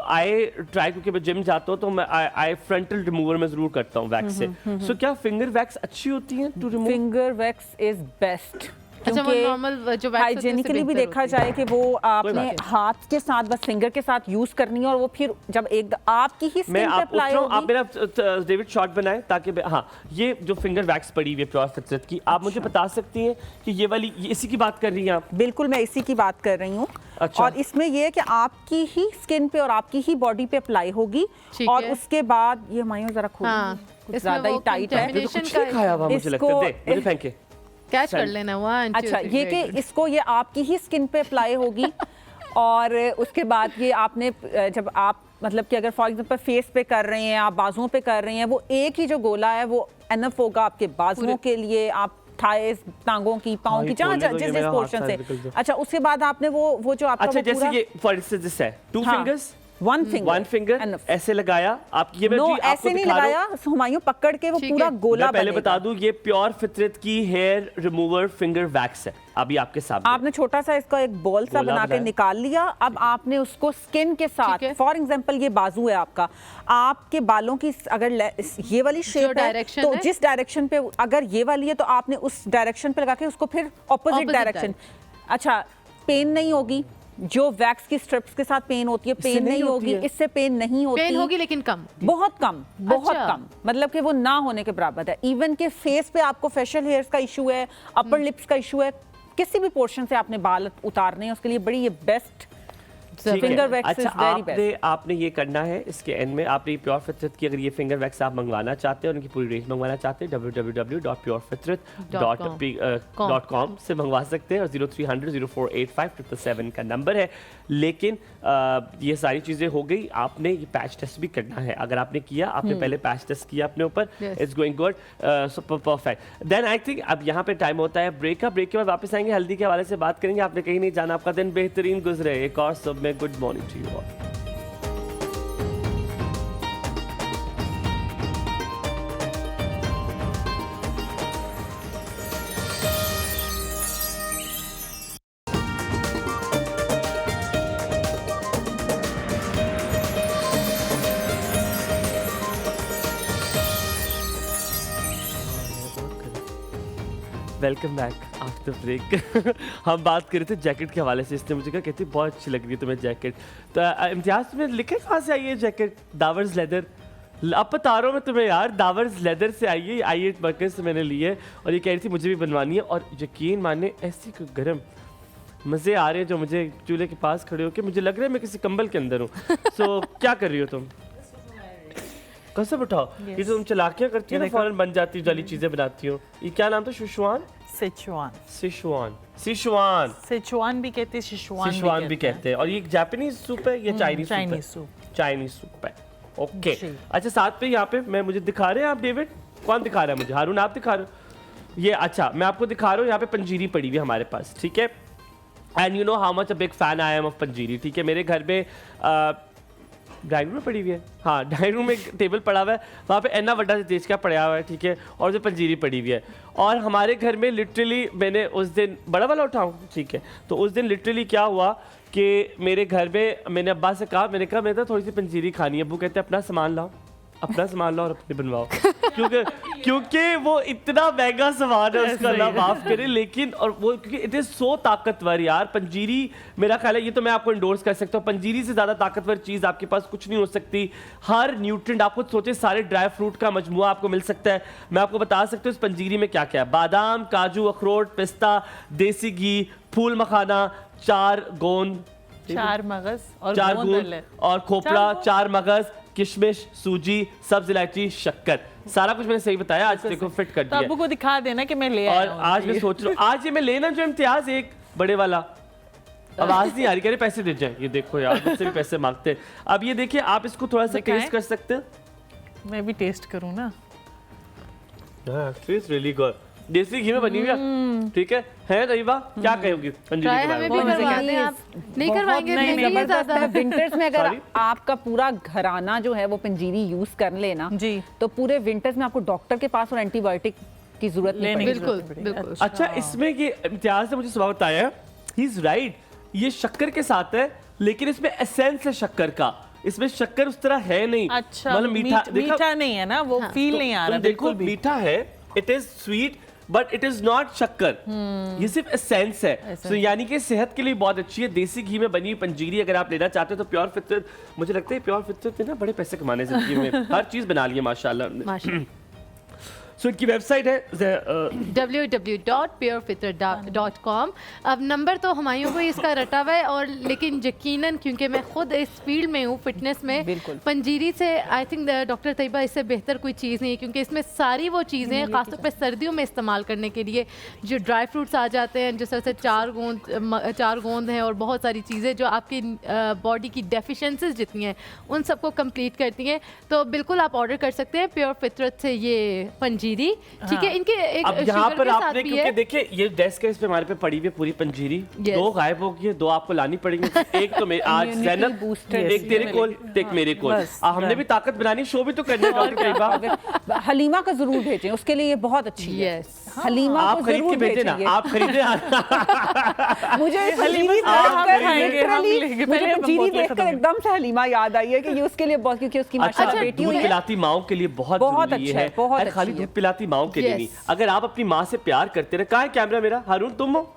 S2: आई ट्राई, क्योंकि मैं जिम जाता हूँ तो मैं आई फ्रंटल रिमूवर में जरूर करता हूँ वैक्स से। सो क्या फिंगर वैक्स अच्छी होती है to remove?
S4: Finger wax is best,
S1: अच्छा, वो नॉर्मल जो वैक्स होती है
S4: हाइजेनिकली
S1: उससे
S4: भी
S1: बेहतर
S4: देखा
S1: होती है।
S4: जाए कि वो आपने
S2: बात नहीं।
S4: हाथ के साथ बस फिंगर के साथ यूज करनी है, और वो फिर जब एक आपकी ही
S2: मैं
S4: स्किन पे
S2: आप उठ
S4: अप्लाई
S2: रहा हूँ, आप
S4: होगी।
S2: मेरा डेविड शॉट बनाएं ताकि हाँ, ये जो फिंगर वैक्स पड़ी हुई है प्योर फितरत की, आप मुझे बता सकती हैं कि ये वाली इसी की बात कर रही हैं आप?
S4: बिल्कुल, मैं इसी की बात कर रही हूँ।
S2: अच्छा।
S4: और इसमें ये है कि आपकी ही स्किन पे और आपकी ही बॉडी पे अप्लाई होगी,
S1: ठीक
S4: और
S1: है।
S4: उसके बाद ये मायो जरा खोलो,
S1: हाँ,
S4: कुछ
S1: इसमें
S4: ज्यादा ही
S1: वो
S4: टाइट है।
S2: ये तो कुछ
S1: Combination
S2: नहीं खाया हुआ मुझे लगता है।
S4: इसको-
S2: दे मुझे फेंके।
S1: कैच कर लेना। 1 2
S4: अच्छा,
S1: 3,
S4: ये कि इसको ये आपकी ही स्किन पे अप्लाई होगी, और उसके बाद ये आपने जब आप मतलब कि अगर फॉर एग्जांपल फेस पे कर रहे हैं, आप बाजुओं पे कर रहे हैं, वो एक ही जो गोला है वो एनफ होगा आपके बाजुओं के लिए, आप थाइस, टांगों की, पाँव की, जहाँ
S2: खोलने दो, ये
S4: जिस
S2: मेरा
S4: पोर्शन
S2: हाथ
S4: से।
S2: निकल जाए।
S4: अच्छा, उसके बाद आपने वो जो आपका
S2: अच्छा,
S4: वो
S2: जैसे
S4: पूरा
S2: ये फॉर इंस्टेंस दिस है 2
S4: हाँ,
S2: फिंगर्स,
S4: वन फिंगर
S2: फिंगर ऐसे लगाया आप। ये मैं
S4: नो,
S2: जी आपको
S4: ऐसे नहीं
S2: दिखा रहा हूं।
S4: लगाया, हुमायूं पकड़ के वो
S1: ठीक
S4: पूरा
S1: है।
S4: गोला
S2: मैं पहले
S4: बनेगा।
S2: बता दूं, ये प्योर फितरत की हेयर रिमूवर फिंगर वैक्स है। अभी आपके सामने
S4: आपने छोटा सा इसका एक बॉल सा
S2: गोला
S4: बना के
S2: बनाया।
S4: निकाल लिया। अब आपने उसको स्किन के साथ,
S1: ठीक है।
S4: फॉर एग्जांपल ये बाजू है आपका, आपके बालों की अगर ये वाली शेप है
S1: डायरेक्शन
S4: तो
S1: है।
S4: जिस डायरेक्शन पे अगर ये वाली है तो आपने उस डायरेक्शन पे लगा के उसको फिर ऑपोजिट
S1: Opposite
S4: डायरेक्शन। अच्छा, पेन नहीं होगी, जो वैक्स की स्ट्रिप्स के साथ पेन होती है,
S2: इससे
S4: पेन
S2: नहीं
S4: नहीं
S2: होती
S4: होगी,
S2: है।
S4: इससे पेन नहीं होती।
S1: पेन होगी लेकिन कम।
S4: बहुत कम, बहुत
S1: अच्छा।
S4: कम, मतलब कि वो ना होने के बराबर है। इवन के फेस पे आपको फेशियल हेयर्स का इशू है, अपर लिप्स का इशू है, किसी भी पोर्शन से आपने बाल उतारने हैं, उसके लिए बड़ी ये बेस्ट
S2: ठीक है।
S4: फिंगर वैक्स इज
S2: अच्छा,
S4: वेरी बेस्ट।
S2: आपने ये करना है इसके एंड में, आपने प्योर फितरत की अगर ये फिंगर वैक्स आप मंगवाना चाहते हैं और उनकी पूरी रेंज मंगवाना चाहते हैं, www.purefitrat.com से मंगवा सकते हैं, और 0300 0485 777 का नंबर है। लेकिन ये सारी चीज़ें हो गई, आपने ये पैच टेस्ट भी करना है। अगर आपने किया, आपने पहले पैच टेस्ट किया अपने ऊपर,
S1: Yes.
S2: It's going good, super perfect. Then I think अब यहाँ पे टाइम होता है ब्रेक का। ब्रेक के बाद वापस आएंगे, हल्दी के हवाले से बात करेंगे। आपने कहीं नहीं जाना, आपका दिन बेहतरीन गुजरे। एक और सब में good morning to you all. Welcome back after break. हम बात कर रहे थे जैकेट के हवाले से। इसने मुझे कहा, कहती बहुत अच्छी लग रही है तुम्हें जैकेट। तो इम्तियाज, तुम्हें लिखे कहाँ से आई है जैकेट? दावर्स लेदर अब बता रहा हूँ मैं तुम्हें यार, डावर्स लेदर से आई है, आई 8 वर्कर्स से मैंने ली है और ये कह रही थी मुझे भी बनवानी है। और यकीन माने ऐसी कोई गर्म मज़े आ रहे हैं जो मुझे चूल्हे के पास खड़े होकर मुझे लग रहा है मैं किसी कंबल के अंदर हूँ। सो क्या कर रही हो तुम? कसम उठाओ, ये तो तुम चलाकियाँ करती हो ना, फौरन बन जाती हो, जाली चीज़ें बनाती हो। ये क्या नाम था? Sichuan?
S3: Sichuan.
S2: Sichuan, Sichuan,
S3: Sichuan भी कहते हैं,
S2: सिचुआन भी कहते हैं। और ये जापानीज सूप है या Chinese
S3: Chinese
S2: soup?
S3: Soup.
S2: Chinese soup है, ओके।
S3: जी।
S2: अच्छा, साथ पे यहाँ पे मैं मुझे दिखा रहे हैं आप डेविड? कौन दिखा रहा है मुझे? हारून आप दिखा रहे हो? ये अच्छा, मैं आपको दिखा रहा हूँ, यहाँ पे पंजीरी पड़ी हुई है हमारे पास, ठीक है। And you know how much a big fan I am of panjiri, ठीक है। मेरे घर में ड्राइंग रूम में पड़ी हुई है, हाँ ड्राइंग रूम में एक टेबल पड़ा हुआ है, वहाँ पे एना वड्डा से तेज क्या पड़ा हुआ है, ठीक है, और जो पंजीरी पड़ी हुई है। और हमारे घर में लिटरली मैंने उस दिन बड़ा वाला उठाऊँ, ठीक है, तो उस दिन लिटरली क्या हुआ कि मेरे घर में मैंने अब्बा से कहा, मैंने कहा मैं तो थोड़ी सी पंजीरी खानी है। अब्बू कहते हैं अपना सामान लाओ, अपना सामान लाओ और अपने बनवाओ, क्योंकि वो इतना महंगा सामान है उसका, अल्लाह माफ करे। लेकिन और वो क्योंकि इट इज सो ताकतवर यार, पंजीरी मेरा ख्याल है, ये तो मैं आपको इंडोर्स कर सकता हूँ, पंजीरी से ज़्यादा ताकतवर चीज़ आपके पास कुछ नहीं हो सकती। हर न्यूट्रिएंट आप खुद सोचे, सारे ड्राई फ्रूट का मजमुआ आपको मिल सकता है। मैं आपको बता सकता हूँ इस पंजीरी में क्या क्या है। बादाम, काजू, अखरोट, पिस्ता, देसी घी, फूल मखाना, 4 गोंद,
S3: 4 मगज और
S2: 4
S3: गोंद
S2: गोंद और खोपड़ा, 4 मगज, किशमिश, सूजी, सब्ज इलायची, शक्कर, सारा कुछ मैंने सही बताया। आज देखो फिट कर
S3: तो
S2: दिया।
S3: अब्बू को दिखा देना कि मैं ले
S2: और
S3: आया हूँ।
S2: आज मैं सोच रहा हूँ, आज ये मैं लेना जो इम्तियाज एक बड़े वाला, आवाज नहीं आ रही, कह रहे पैसे दे जाए। ये देखो यार, मुझसे भी पैसे मांगते हैं। अब ये देखिए, आप इसको थोड़ा सा
S3: दिखाएं?
S2: टेस्ट कर सकते हैं।
S3: मैं भी टेस्ट करूँ ना।
S2: टेस्ट रियली गुड, देसी घी में बनी हुई है, ठीक है तैयबा? क्या कहोगी पंजीरी
S1: ट्राई
S2: के बारे
S1: हमें
S2: में?
S1: भी करवा दें आप? नहीं करवाएंगे,
S4: नहीं,
S1: महंगी है
S4: जबरदस्त
S1: ज़्यादा।
S4: है। विंटर्स में अगर
S2: Sorry?
S4: आपका पूरा घराना जो है वो पंजीरी यूज कर लेना,
S3: जी।
S4: तो पूरे विंटर्स में आपको डॉक्टर के पास और एंटीबायोटिक की जरूरत नहीं
S3: लेने
S4: पड़ेगी।
S3: की
S1: बिल्कुल
S3: जरूरत पड़ेगी।
S1: बिल्कुल।
S2: अच्छा, इसमें ये इम्तियाज ने मुझे सुबह बताया, ही इज राइट, ये शक्कर के साथ है, लेकिन इसमें एसेंस है शक्कर का, इसमें शक्कर उस तरह है नहीं।
S3: अच्छा,
S2: मतलब मीठा देखा-
S3: मीठा नहीं है ना, वो फील नहीं आ रहा
S2: तुम देखो
S3: बिल्कुल भी।
S2: मीठा है, it is sweet but it is not शक्कर, ये सिर्फ एसेंस है। तो यानी कि सेहत के लिए बहुत अच्छी है। देसी घी में बनी हुई पंजीरी अगर आप लेना चाहते हो तो प्योर फितरत, मुझे लगता है प्योर फितरत ने ना बड़े पैसे कमाने जिंदगी में, हर चीज बना ली है माशाल्लाह।
S1: माशाल्लाह।
S2: सो इनकी वेबसाइट है
S1: www.purefitra.com। अब नंबर तो हमायों को इसका रटा हुआ है, और लेकिन यकीनन क्योंकि मैं खुद इस फील्ड में हूँ, फिटनेस में,
S4: बिल्कुल।
S1: पंजीरी से आई थिंक डॉक्टर तैयबा इससे बेहतर कोई चीज़ नहीं है, क्योंकि इसमें सारी वो चीज़ें हैं खासतौर पे सर्दियों में इस्तेमाल करने के लिए, जो ड्राई फ्रूट्स आ जाते हैं, जिस तरह से 4 गोंद हैं और बहुत सारी चीज़ें जो आपकी बॉडी की डेफिशिएंसीज जितनी हैं उन सबको कंप्लीट करती हैं। तो बिल्कुल आप ऑर्डर कर सकते हैं प्योर फितरत से ये पंजीरी, ठीक है। इनके एक
S2: अब यहाँ
S1: शुगर
S2: पर
S1: के साथ
S2: आपने,
S1: भी
S2: क्योंकि
S1: है।
S2: देखिए ये डेस्क है, इस पे हमारे पे पड़ी हुई है पूरी पंजीरी,
S1: Yes.
S2: 2 गायब हो गई है, 2 आपको लानी पड़ेंगी। एक तो मैं आज
S4: Immunity
S2: ज़ैनब,
S4: booster
S2: एक तेरे कोल, एक मेरे कोल।
S3: बस,
S2: हमने भी ताकत बनानी, शो भी तो करना है डॉक्टर तैयबा।
S4: अगर हलीमा का जरूर भेजें, उसके लिए ये बहुत अच्छी है।
S1: Yes.
S4: हलीमा
S2: आप
S4: को
S2: खरीद के
S4: जरूर
S2: भेजे ना,
S4: भेजें।
S2: आप खरीदे
S4: मुझे
S3: हलीमा
S4: पंजीरी
S3: तो हम
S4: देखकर
S3: खाएंगे, हम
S4: literally
S3: लेंगे।
S4: मुझे
S3: पहले हम
S4: पंजीरी
S3: बोतलें
S4: देखकर
S3: खत्म
S4: एकदम से हलीमा याद आई है कि ये उसके लिए बहुत, क्योंकि उसकी
S2: अच्छा,
S4: माशाल्लाह बेटी
S2: दूध
S4: हुई है।
S2: पिलाती माओ के लिए बहुत
S4: बहुत
S2: जरूरी
S4: अच्छा है, बहुत
S2: अरे खाली
S4: अच्छी है।
S2: दूध पिलाती माओ के लिए
S1: Yes.
S2: नहीं, अगर आप अपनी माँ से प्यार करते रहे। कहाँ है कैमरा मेरा? हारून तुम हो?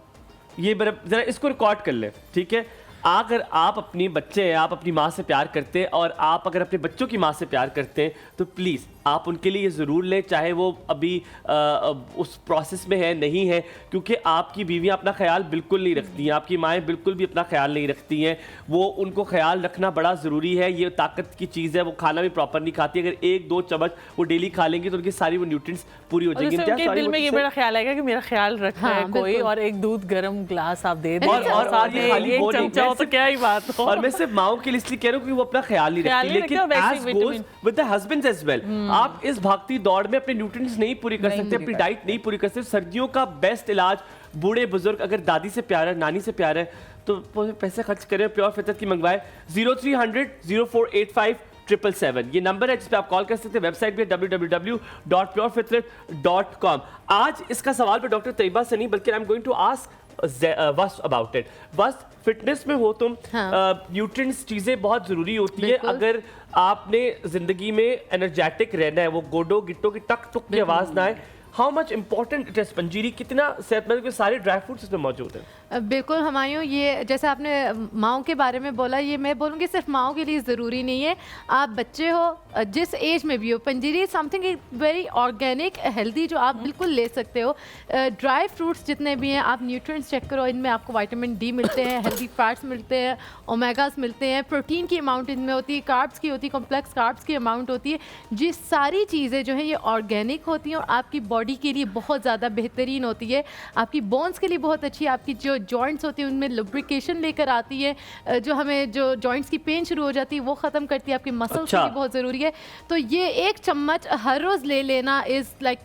S2: ये जरा इसको रिकॉर्ड कर ले, ठीक है। अगर आप अपनी बच्चे हैं, आप अपनी माँ से प्यार करते हैं, और आप अगर अपने बच्चों की माँ से प्यार करते हैं, तो प्लीज़ आप उनके लिए ये ज़रूर लें, चाहे वो अभी उस प्रोसेस में है नहीं है, क्योंकि आपकी बीवियाँ अपना ख्याल बिल्कुल नहीं रखती हैं, आपकी माएँ बिल्कुल भी अपना ख्याल नहीं रखती हैं। वो उनको ख्याल रखना बड़ा ज़रूरी है। ये ताकत की चीज़ है, वो खाना भी प्रॉपर नहीं खाती। अगर 1-2 चम्मच वो डेली खा लेंगी तो उनकी सारी वो न्यूट्रिएंट्स पूरी हो
S3: और
S2: जाएंगी।
S3: उससे उनके दिल में ये बड़ा ख्याल आएगा कि मेरा ख्याल रख रहा है
S1: हाँ,
S3: कोई,
S1: बिल्कुल।
S3: और एक दूध गर्म ग्लास आप दे दें
S2: और ये खाली
S3: एक
S2: वो नहीं,
S3: चमचा हो तो क्या ही बात हो।
S2: और मैं सिर्फ माओ के लिए इसलिए कह रहा हूँ कि वो अपना ख्याल नहीं
S3: ख्याल
S2: रखती,
S3: नहीं
S2: लेकिन
S3: रखते, वैसे
S2: as
S3: he
S2: goes
S3: vitamin.
S2: with the husbands as well, आप इस भागती दौड़ में अपने न्यूट्रिएंट्स नहीं पूरी कर सकते, अपनी डाइट नहीं पूरी कर सकते। सर्दियों का बेस्ट इलाज, बूढ़े बुजुर्ग अगर दादी से प्यार है, नानी से प्यार है, तो वो पैसे खर्च करें, प्योर फितरत की मंगवाए। 0300 0485 777 ये नंबर है जिस पे आप कॉल कर सकते हैं। वेबसाइट भी है www.purefitrat.com। आज इसका सवाल पे डॉक्टर तैयबा से नहीं, बल्कि I am going to ask us about it. वस, फिटनेस में हो तुम, न्यूट्रिएंट्स चीजें बहुत जरूरी होती है।
S1: बिल्कुल।
S2: अगर आपने जिंदगी में एनर्जेटिक रहना है, वो गोडो गिट्टो की टक टुक की आवाज ना आए, how much important it is panjiri, कितना सेहतमंद, सारे ड्राई फ्रूट्स इसमें मौजूद हैं?
S1: बिल्कुल हमायूं, ये जैसे आपने माओं के बारे में बोला, ये मैं बोलूँगी सिर्फ माओं के लिए ज़रूरी नहीं है, आप बच्चे हो जिस एज में भी हो, पंजीरी समथिंग वेरी ऑर्गेनिक हेल्दी जो आप बिल्कुल ले सकते हो। ड्राई फ्रूट्स जितने भी हैं आप न्यूट्रिएंट्स चेक करो, इनमें आपको विटामिन डी मिलते हैं, हेल्दी फैट्स मिलते हैं, ओमेगास मिलते हैं, प्रोटीन की अमाउंट इनमें होती है, कार्ब्स की होती है, कॉम्प्लेक्स कार्ब्स की अमाउंट होती है। जी सारी चीज़ें जो हैं ये ऑर्गेनिक होती हैं और आपकी बॉडी के लिए बहुत ज़्यादा बेहतरीन होती है, आपकी बोन्स के लिए बहुत अच्छी है, आपकी जो जॉइंट्स होती है उनमें लुब्रिकेशन लेकर आती है, जो हमें जो जॉइंट्स की पेन शुरू हो जाती है वो ख़त्म करती है, आपकी मसल्स के लिए बहुत ज़रूरी है। तो ये एक चम्मच हर रोज़ लेना इज़ लाइक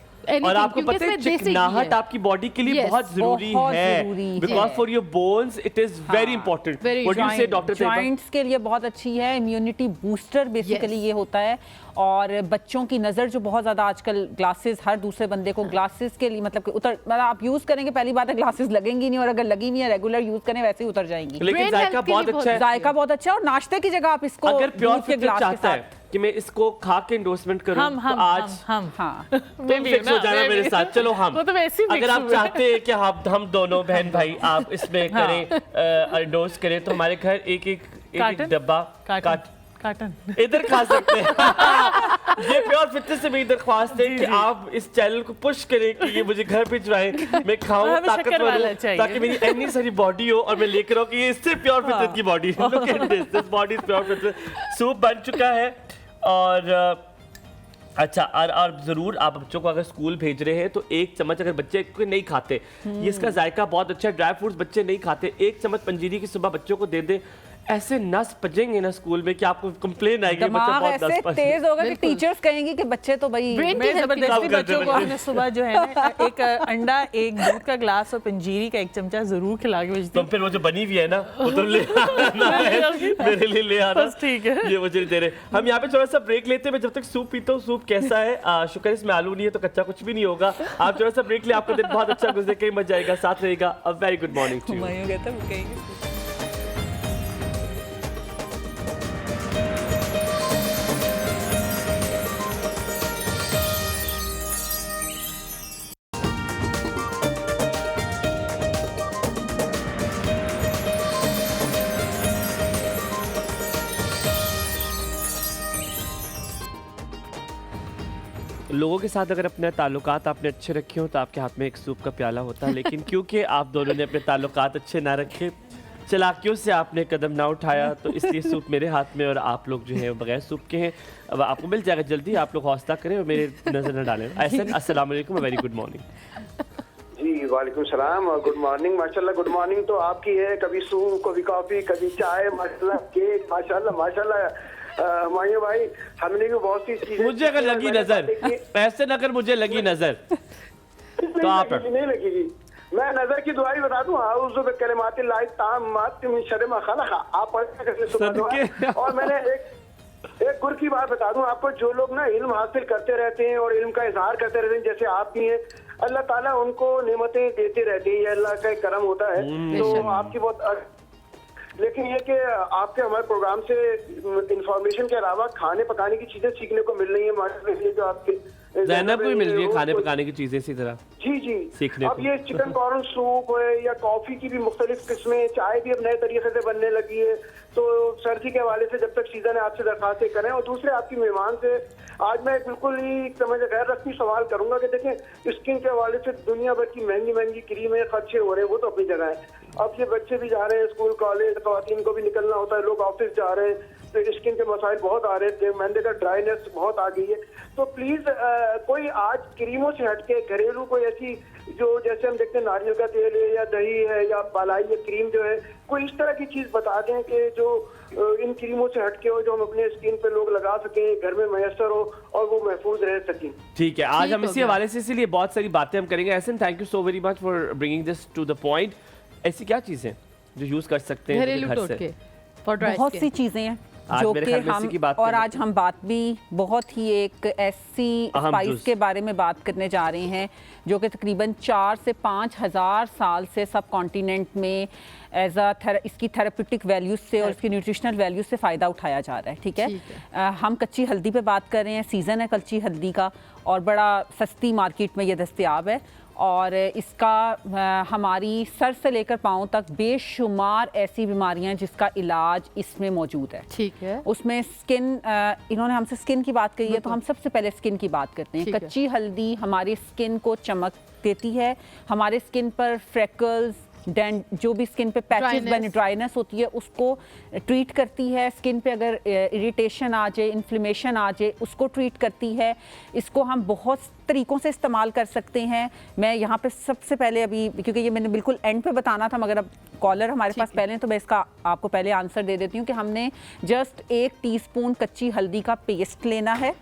S2: और आपको पता है चिकनाहट आपकी बॉडी के लिए बहुत जरूरी है, because for your bones it is very important. What you से डॉक्टर?
S4: जॉइंट्स के लिए बहुत अच्छी है, इम्यूनिटी बूस्टर बेसिकली ये होता है। और बच्चों की नज़र जो बहुत ज़्यादा आजकल ग्लासेस, हर दूसरे बंदे को ग्लासेस के लिए मतलब आप यूज़ करेंगे, पहली बात है ग्लासेस लगेंगी नहीं, और अगर लगी नहीं है रेगुलर यूज़ करें वैसे ही उतर जाएंगी।
S2: लेकिन जायका बहुत अच्छा है,
S4: जायका बहुत अच्छा है। और नाश्ते की जगह आप इसको
S2: अगर प्योर
S4: के ग्लास
S2: चाहता है कि मैं इसको खा के एंडोर्समेंट करूं तो आज
S3: हम
S2: तुम फिक्स हो जाना मेरे साथ। चलो हम अगर आप चाहते हैं कि हम दोनों बहन भाई आप इसमें करें एंडोर्स करें तो हमारे घर एक डब्बा
S3: काटन
S2: इधर खा सकते हैं। ये प्योर फिटनेस से मेरी दरख्वास्त है कि आप इस चैनल को पुश करें कि ये मुझे घर भिजवाएं, मैं खाऊं, ताकतवर हूं, ताकि मेरी इतनी सारी बॉडी हो और मैं लेकर आऊं कि ये इससे प्योर फिटनेस की बॉडी है। Look at this body is pure fitness. Soup बन चुका है और अच्छा, और ज़रूर आप बच्चों को अगर स्कूल भेज रहे हैं तो एक चम्मच, अगर बच्चे नहीं खाते, ये इसका जायका बहुत अच्छा है, ड्राई फ्रूट्स बच्चे नहीं खाते, एक चम्मच पंजीरी की सुबह बच्चों को दे दें, ऐसे नस पजेंगे ना स्कूल में कि आपको कंप्लेन आएगी,
S4: दिमाग ऐसे तेज होगा कि टीचर्स कहेंगे कि बच्चे तो भाई
S3: मैं जबरदस्ती बच्चों को हमने सुबह जो है ना एक अंडा, एक दूध का ग्लास और पंजीरी का एक चमचा जरूर खिला के भेजती
S2: हूं। तो फिर वो जो बनी हुई है ना वो तो ले आना है, मेरे लिए ले आना,
S3: ठीक है,
S2: ये मुझे दे रहे। हम यहाँ पे थोड़ा सा ब्रेक लेते हैं, मैं जब तक सूप पीता हूँ। सूप कैसा है? शुक्र इसमें आलू नहीं है तो कच्चा कुछ भी नहीं होगा। आप थोड़ा सा ब्रेक ले, आपका दिन बहुत अच्छा गुजरे, कहीं मजा जाएगा, साथ रहेगा। A very good morning to you. लोगों के साथ अगर अपने ताल्लुकात आपने अच्छे रखे हो तो आपके हाथ में एक सूप का प्याला होता है, लेकिन क्योंकि आप दोनों ने अपने ताल्लुकात अच्छे ना रखे, चलाकियों से आपने कदम ना उठाया, तो इसलिए सूप मेरे हाथ में और आप लोग जो है बगैर सूप के हैं। अब आपको मिल जाएगा जल्दी, आप लोग हौसला करें और मेरे नज़र न डालें। ऐसा अस्सलाम वालेकुम, वेरी गुड मॉर्निंग।
S7: जी वालेकुम सलाम और गुड मॉर्निंग। माशाल्लाह गुड मॉर्निंग तो आपकी है, कभी सूप, कभी कॉफी, कभी चाय, माशाल्लाह केक, माशाल्लाह माशाल्लाह। हमारे भाई हमने भी बहुत सी चीजें,
S2: मुझे अगर लगी नजर, ऐसे न अगर मुझे लगी नजर तो आप
S7: नहीं लगेगी। मैं नजर की दुआई बता दूं, आऊज़ु बिकलिमातिल्लाहि ताम्माति मिन शर्रि मा खलक़, आप पढ़। और मैंने एक गुर की बात बता दूं आपको, जो लोग ना इल्म हासिल करते रहते हैं और इल्म का इजहार करते रहते हैं, जैसे आप भी हैं, अल्लाह ताला उनको नेमतें देते रहते हैं, ये अल्लाह का एक करम होता है। तो आपकी बहुत, लेकिन ये कि आपके हमारे प्रोग्राम से इंफॉर्मेशन के अलावा खाने पकाने की चीजें सीखने को मिल रही है हमारे लिए, जो आपके
S2: ज़ैनब को भी मिल रही है खाने पकाने की चीजें इसी तरह।
S7: जी जी
S2: सीखने
S7: अब ये चिकन कॉर्न सूप है या कॉफी की भी मुख्तलिफ किस्में, चाय भी अब नए तरीके से बनने लगी है। तो सर्दी के हवाले से जब तक सीजन है आपसे दरखास्तें करें। और दूसरे आपकी मेहमान से आज मैं बिल्कुल ही समझ गैर रस्मी सवाल करूंगा कि देखें, स्किन के हवाले से दुनिया भर की महंगी महंगी क्रीमें खर्चे हो रहे हैं, वो तो अपनी जगह है। अब ये बच्चे भी जा रहे हैं स्कूल कॉलेज, खवातीन को भी निकलना होता है, लोग ऑफिस जा रहे हैं, तो स्किन के मसाइल बहुत आ रहे थे, मैंने देखा ड्राइनेस बहुत आ गई है। तो प्लीज कोई आज क्रीमों से हटके घरेलू कोई ऐसी, जो जैसे हम देखते हैं नारियल का तेल है या दही है या बालाई या क्रीम जो है, कोई इस तरह की चीज बता दें कि जो इन क्रीमों से हटके हो, जो हम अपने स्किन पे लोग लगा सकें, घर में मैसर हो और वो महफूज रह सकें।
S2: ठीक है, आज हम इसी हवाले से इसीलिए बहुत सारी बातें हम करेंगे। Ehsan, thank you so very much for bringing this to the point. ऐसी क्या चीजें जो यूज कर सकते हैं
S1: घरेलू टोटके?
S4: बहुत सी चीजें हैं जो कि हम, और आज हम बात भी बहुत ही एक ऐसी स्पाइस के बारे में बात करने जा रहे हैं जो कि तकरीबन 4 से 5 हज़ार साल से सब कॉन्टिनेंट में एज इसकी थेरेप्यूटिक वैल्यूज से और इसकी न्यूट्रिशनल वैल्यूज से फ़ायदा उठाया जा रहा है। ठीक है, हम कच्ची हल्दी पे बात कर रहे हैं, सीज़न है कच्ची हल्दी का, और बड़ा सस्ती मार्केट में ये दस्तयाब है। और इसका हमारी सर से लेकर पाँव तक बेशुमार ऐसी बीमारियां हैं जिसका इलाज इसमें मौजूद है।
S1: ठीक है।
S4: उसमें स्किन, इन्होंने हमसे स्किन की बात कही है तो हम सबसे पहले स्किन की बात करते हैं। कच्ची हल्दी हमारी स्किन को चमक देती है, हमारे स्किन पर फ्रेकल्स, डेंट, जो भी स्किन पे पैचेस बने, ड्राइनेस होती है, उसको ट्रीट करती है। स्किन पे अगर इरिटेशन आ जाए, इन्फ्लेमेशन आ जाए, उसको ट्रीट करती है। इसको हम बहुत तरीक़ों से इस्तेमाल कर सकते हैं। मैं यहाँ पे सबसे पहले अभी, क्योंकि ये मैंने बिल्कुल एंड पे बताना था मगर अब कॉलर हमारे पास पहले हैं, तो मैं इसका आपको पहले आंसर दे देती हूँ कि हमने जस्ट 1 टीस्पून कच्ची हल्दी का पेस्ट लेना है।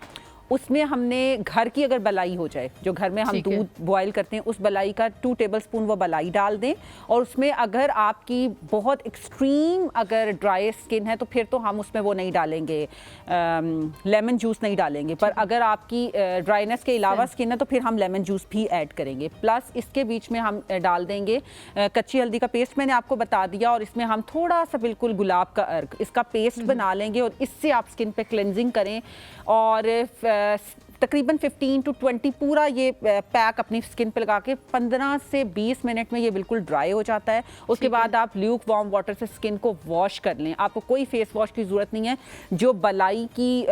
S4: उसमें हमने घर की अगर बलाई हो जाए, जो घर में हम दूध बॉयल करते हैं, उस बलाई का 2 टेबलस्पून वो बलाई डाल दें। और उसमें अगर आपकी बहुत एक्सट्रीम अगर ड्राई स्किन है तो फिर तो हम उसमें वो नहीं डालेंगे, लेमन जूस नहीं डालेंगे। पर अगर आपकी ड्राइनेस के अलावा स्किन है तो फिर हम लेमन जूस भी ऐड करेंगे। प्लस इसके बीच में हम डाल देंगे कच्ची हल्दी का पेस्ट, मैंने आपको बता दिया। और इसमें हम थोड़ा सा बिल्कुल गुलाब का अर्क, इसका पेस्ट बना लेंगे और इससे आप स्किन पे क्लेंजिंग करें। और तकरीबन 15 to 20 पूरा ये पैक अपनी स्किन पे लगा के 15 से 20 मिनट में ये बिल्कुल ड्राई हो जाता है। उसके बाद आप ल्यूक वार्म वाटर से स्किन को वॉश कर लें। आपको कोई फेस वॉश की ज़रूरत नहीं है। जो बलाई की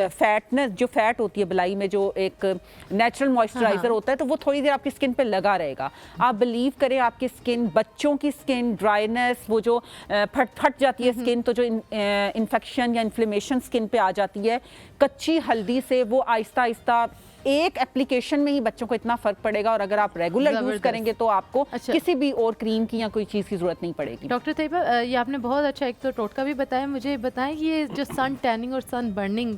S4: फैटनेस, जो फैट होती है बलाई में, जो एक नेचुरल मॉइस्चराइजर होता है, तो वो थोड़ी देर आपकी स्किन पे लगा रहेगा। आप बिलीव करें, आपकी स्किन, बच्चों की स्किन, ड्राइनेस, वो जो फट जाती है स्किन, तो जो इन्फेक्शन या इन्फ्लेमेशन स्किन पे आ जाती है, कच्ची हल्दी से वो आहिस्ता आहिस्ता एक एप्लीकेशन में ही बच्चों को इतना फर्क पड़ेगा। और अगर आप रेगुलर यूज करेंगे तो आपको किसी भी और क्रीम की या कोई चीज़ की जरूरत नहीं पड़ेगी।
S1: डॉक्टर तैयबा, ये आपने बहुत अच्छा एक तो टोटका भी बताया। मुझे बताएं कि ये जो सन टैनिंग और सन बर्निंग,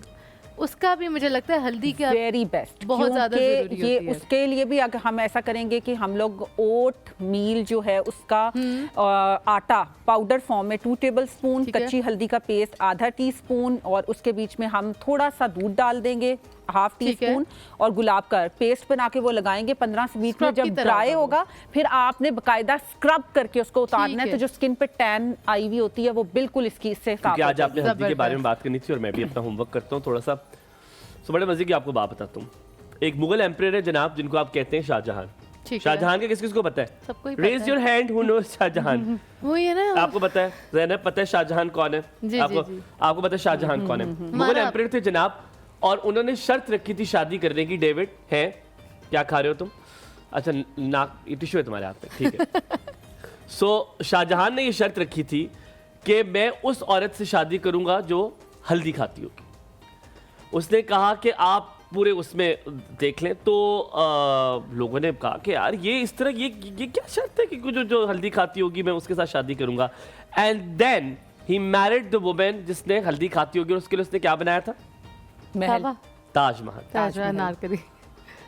S1: उसका भी मुझे लगता है हल्दी का
S4: वेरी बेस्ट
S1: बहुत ज़्यादा ज़रूरी होती है।
S4: उसके लिए भी अगर हम ऐसा करेंगे कि हम लोग ओट मील जो है उसका आटा पाउडर फॉर्म में 2 टेबलस्पून, कच्ची हल्दी का पेस्ट ½ टीस्पून, और उसके बीच में हम थोड़ा सा दूध डाल देंगे, ½ टीस्पून, और गुलाब का पेस्ट बना के वो लगाएंगे 15 से 20 मिनट। जब ड्राई होगा फिर आपने बाकायदा स्क्रब करके उसको उतारना है, तो जो स्किन पे टैन आई हुई होती है वो बिल्कुल इसकी इससे साफ।
S2: आज आपने हल्दी के बारे में बात करनी थी और मैं भी अपना होमवर्क करता हूँ थोड़ा सा। तो बड़े मजे की आपको बात बताता हूँ। एक मुगल एम्परर है जनाब, जिनको आप कहते हैं शाहजहां। शाहजहां के किस किस को पता है?
S1: सबको ही
S2: raise your hand who knows Shahjahan.
S1: वही है ना।
S2: आपको पता है? ज़ैनब पता है शाहजहां कौन है? आपको पता है शाहजहां कौन है? मुगल एम्परर थे जनाब, और उन्होंने शर्त रखी थी शादी करने की। डेविड है, क्या खा रहे हो तुम? अच्छा, नाक, ये टिश्यू है तुम्हारे हाथ में, ठीक है। सो शाहजहां ने ये शर्त रखी थी कि मैं उस औरत से शादी करूंगा जो हल्दी खाती होगी। उसने कहा कि आप पूरे उसमें देख लें। तो लोगों ने कहा कि यार ये इस तरह ये क्या शर्त है कि जो हल्दी खाती होगी मैं उसके साथ शादी करूंगा। And then he married the women जिसने हल्दी खाती होगी, और उसके लिए उसने क्या बनाया था?
S1: महल,
S2: ताजमहल।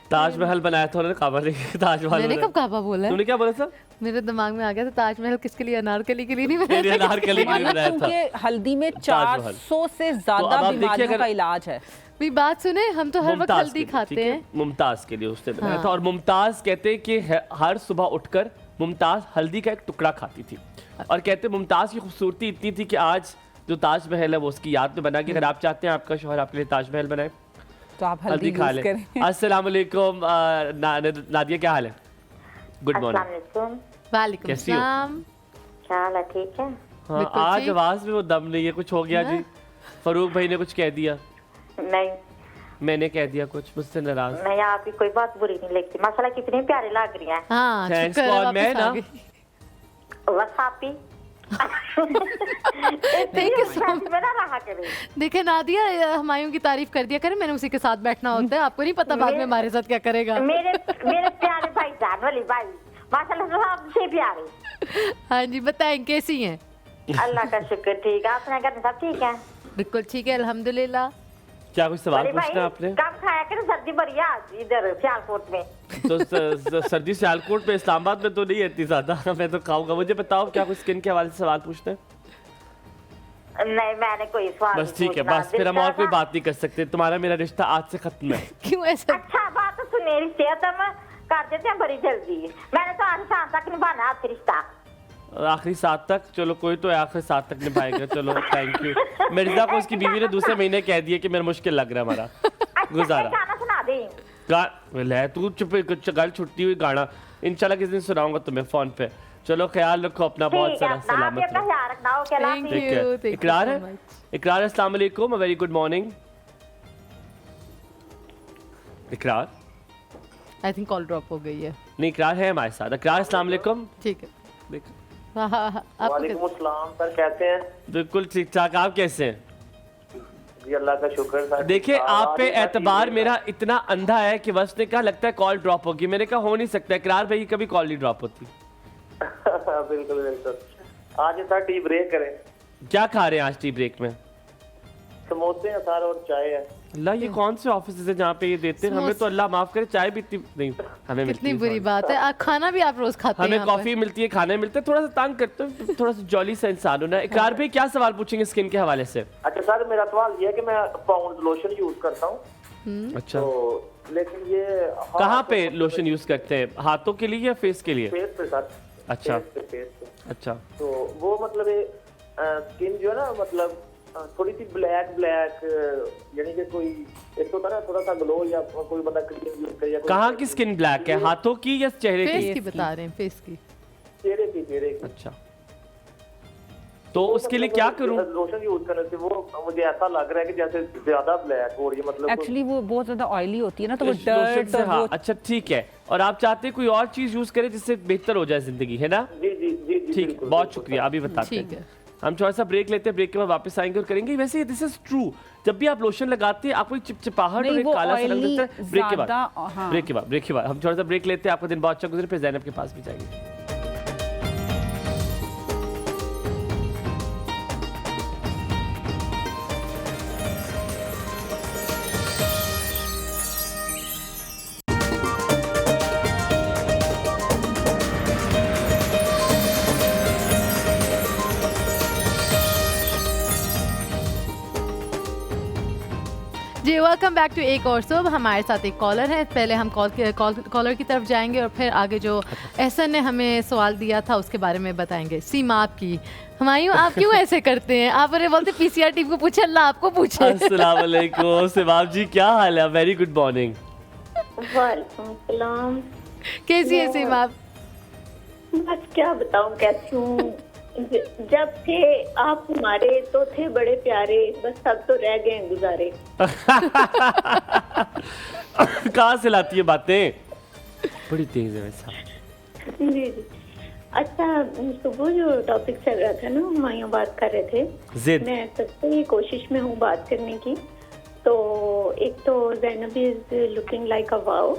S2: ताजमहल बनाया था उन्होंने, काबा नहीं, ताजमहल।
S1: मैंने कब काबा बोला है?
S2: तूने क्या बोला था?
S1: मेरे दिमाग में आ गया था ताजमहल किसके लिए, अनारकली के लिए नहीं बनाया।
S2: अनारकली के लिए बनाया था।
S4: क्योंकि हल्दी में 400 से ज्यादा बीमारियों का इलाज है।
S1: भी बात सुने, हम तो हर वक्त हल्दी खाते हैं।
S2: मुमताज के लिए उसने बनाया था। और मुमताज कहते हैं कि हर सुबह उठकर मुमताज हल्दी का एक टुकड़ा खाती थी। और कहते हैं मुमताज की खूबसूरती इतनी थी कि आज जो ताजमहल है वो उसकी याद में बना के, अगर आप चाहते हैं आपका शौहर आपके लिए ताजमहल बनाए
S4: तो आप हल्दी
S2: खा लें। अस्सलाम वालेकुम नादिया, क्या हाल है? Good morning.
S1: वालेकुम सलाम।
S6: क्या हाल है? ठीक है।
S2: हाँ, आज आवाज में वो दम नहीं है, कुछ हो गया जी? फरूक भाई ने कुछ कह दिया?
S6: नहीं,
S2: मैंने कह दिया कुछ, मुझसे नाराज?
S6: नहीं, आपकी कोई बात बुरी नहीं लगती। माशाल्लाह कितनी प्यारी लग रही है।
S1: हाँ,
S2: थैंक्स कौन? मैं ना
S6: वसापी।
S1: देखे नादिया, हमायूं की तारीफ कर दिया करें, मैंने उसी के साथ बैठना होता है। आपको नहीं पता बाद में हमारे साथ क्या करेगा।
S6: मेरे प्यारे भाई जान वाली भाई, माशाल्लाह सबसे प्यारे।
S1: हाँ जी, बताएं कैसी हैं?
S6: अल्लाह का शुक्र, ठीक है। अपने घर में सब ठीक है?
S1: बिल्कुल ठीक है, अल्हम्दुलिल्लाह।
S2: क्या कुछ सवाल पूछना आपने?
S6: कब खाया करें? सर्दी बढ़िया इधर सियालकोट में।
S2: तो सर्दी सियालकोट में, इस्लामाबाद में तो नहीं है इतनी ज्यादा। मैं तो खाऊंगा। मुझे बताओ क्या कुछ स्किन के हवाले से सवाल पूछते हैं?
S6: नहीं, मैंने कोई सवाल
S2: बस ठीक है, बस फिर हम और कोई बात नहीं कर सकते। तुम्हारा मेरा रिश्ता आज से खत्म है।
S1: क्यों ऐसा?
S6: अच्छा बात तो सुने, रिश्ते हम कर देते हैं बड़ी जल्दी। मैंने तो आज शाम तक निभाना है आपसे रिश्ता।
S2: आखिरी 7 तक? चलो कोई तो आखिरी 7 तक निभाएगा। चलो थैंक यू। मिर्जा को उसकी बीवी ने दूसरे महीने कह दिया कि मेरा मुश्किल लग रहा है हमारा गुजारा।
S6: गाना सुना दे।
S2: ले तू चुप गल छुट्टी हुई गाना इंशाल्लाह किस दिन सुनाऊंगा तुम्हें फोन पे। चलो ख्याल रखो अपना, बहुत सारा सलामत रहो।
S1: थैंक यू
S2: इकरार है, इकरार अस्सलाम वालेकुम, वेरी गुड मॉर्निंग। इकरार
S1: आई थिंक कॉल ड्रॉप हो गई है।
S2: नहीं इकरार है हमारे साथ। इकरार अस्सलाम वालेकुम।
S1: ठीक है,
S2: देखो
S1: आपको
S8: वालेकुम अस्सलाम सर, कैसे हैं?
S2: बिल्कुल ठीक ठाक, आप कैसे हैं?
S8: जी अल्लाह का शुक्र सर।
S2: देखिए आप पे एतबार मेरा इतना अंधा है कि बस ने कहा लगता है कॉल ड्रॉप होगी। मैंने कहा हो नहीं सकता, इकरार भाई की कभी कॉल नहीं ड्रॉप होती।
S8: बिल्कुल बिल्कुल। आज सर टी ब्रेक करें।
S2: क्या खा रहे हैं आज टी ब्रेक में?
S8: समोसे हैं सर और चाय है।
S2: अल्लाह ये कौन से ऑफिस है जहाँ पे ये देते हैं? हमें तो अल्लाह माफ करे चाय भी इतनी नहीं हमें मिलती
S1: कितनी
S2: है।
S1: बुरी बात है। आप खाना भी आप रोज खाते हैं?
S2: हमें
S1: यहाँ पर?
S2: कॉफी मिलती है, खाने मिलते हैं, थोड़ा सा तंग करते हैं, थोड़ा सा जॉली सा इंसान होना। इकरार भाई क्या सवाल पूछेंगे स्किन के हवाले से?
S8: अच्छा सर मेरा सवाल ये है कि मैं पाउंड लोशन यूज करता हूँ,
S2: अच्छा
S8: तो लेकिन ये
S2: कहाँ पे लोशन यूज करते हैं? हाथों के लिए या फेस के लिए?
S8: फेस पे सर।
S2: अच्छा
S8: फेस पे।
S2: अच्छा
S8: तो वो मतलब स्किन जो है ना मतलब थोड़ी सी ब्लैक यानी कि कोई एक होता है ना थोड़ा सा ग्लो, या कोई बंदा क्रीम यूज करे या कोई
S2: कहाँ की स्किन ब्लैक है, हाथों की या चेहरे
S1: फेस की
S2: की?
S1: बता रहे हैं, फेस की।
S8: चेहरे की।
S2: अच्छा तो उसके लिए क्या करूं?
S8: लोशन यूज करने से वो मुझे ऐसा लग रहा है कि जैसे ज्यादा ब्लैक हो रही है, मतलब
S4: एक्चुअली वो बहुत ज्यादा ऑयली होती है ना, तो वो
S2: लोशन
S4: डर्ट
S2: से,
S4: और
S2: हाँ,
S4: वो
S2: अच्छा ठीक है। और आप चाहते हैं कोई और चीज यूज करें जिससे बेहतर हो जाए जिंदगी, है ना?
S8: जी जी जी जी
S2: ठीक,
S8: बिल्कुल,
S2: बहुत
S8: बिल्कुल,
S2: शुक्रिया, अभी बताते
S1: ठीक
S2: हैं।
S1: है।
S2: हम थोड़ा सा ब्रेक लेते हैं, ब्रेक के बाद वापस आएंगे और करेंगे। वैसे दिस इज ट्रू, जब भी आप लोशन लगाते हैं आपको एक चिपचिपाहट और
S4: नहीं,
S2: एक
S4: वो
S2: काला सा रंग
S4: oily
S2: दिखता है। ब्रेक के बाद,
S4: ज़्यादा, हाँ।
S2: ब्रेक के बाद हम थोड़ा सा ब्रेक लेते हैं। आपका दिन बहुत अच्छा गुजरे, फिर ज़ैनब के पास भी जाएंगे।
S1: जी वेलकम बैक टू एक और सुबह। हमारे साथ एक कॉलर है। पहले हम कॉलर की तरफ जाएंगे और फिर आगे जो एहसन ने हमें सवाल दिया था उसके बारे में बताएंगे। सीमा आपकी, हुमायूं आप क्यों ऐसे करते हैं? आप अरे बोलते पीसीआर टीम को पूछे, अल्लाह आपको पूछे।
S2: अस्सलाम वालेकुम सिमाब जी, क्या हाल है? Very good morning.
S6: वालेकुम सलाम।
S1: कैसी है सीमा आप?
S6: बस क्या बताऊं कैसी हूँ। जब थे आप हमारे तो थे बड़े प्यारे, बस सब तो रह गए हैं गुजारे।
S2: कहाँ से लाती है बातें? बड़ी तेज है वैसा।
S6: जी जी। अच्छा सुबह जो टॉपिक चल रहा था ना, हुमायूं बात कर रहे थे,
S2: जिद।
S6: मैं सबसे ही कोशिश में हूँ बात करने की। तो एक तो Zainab is looking like a wow,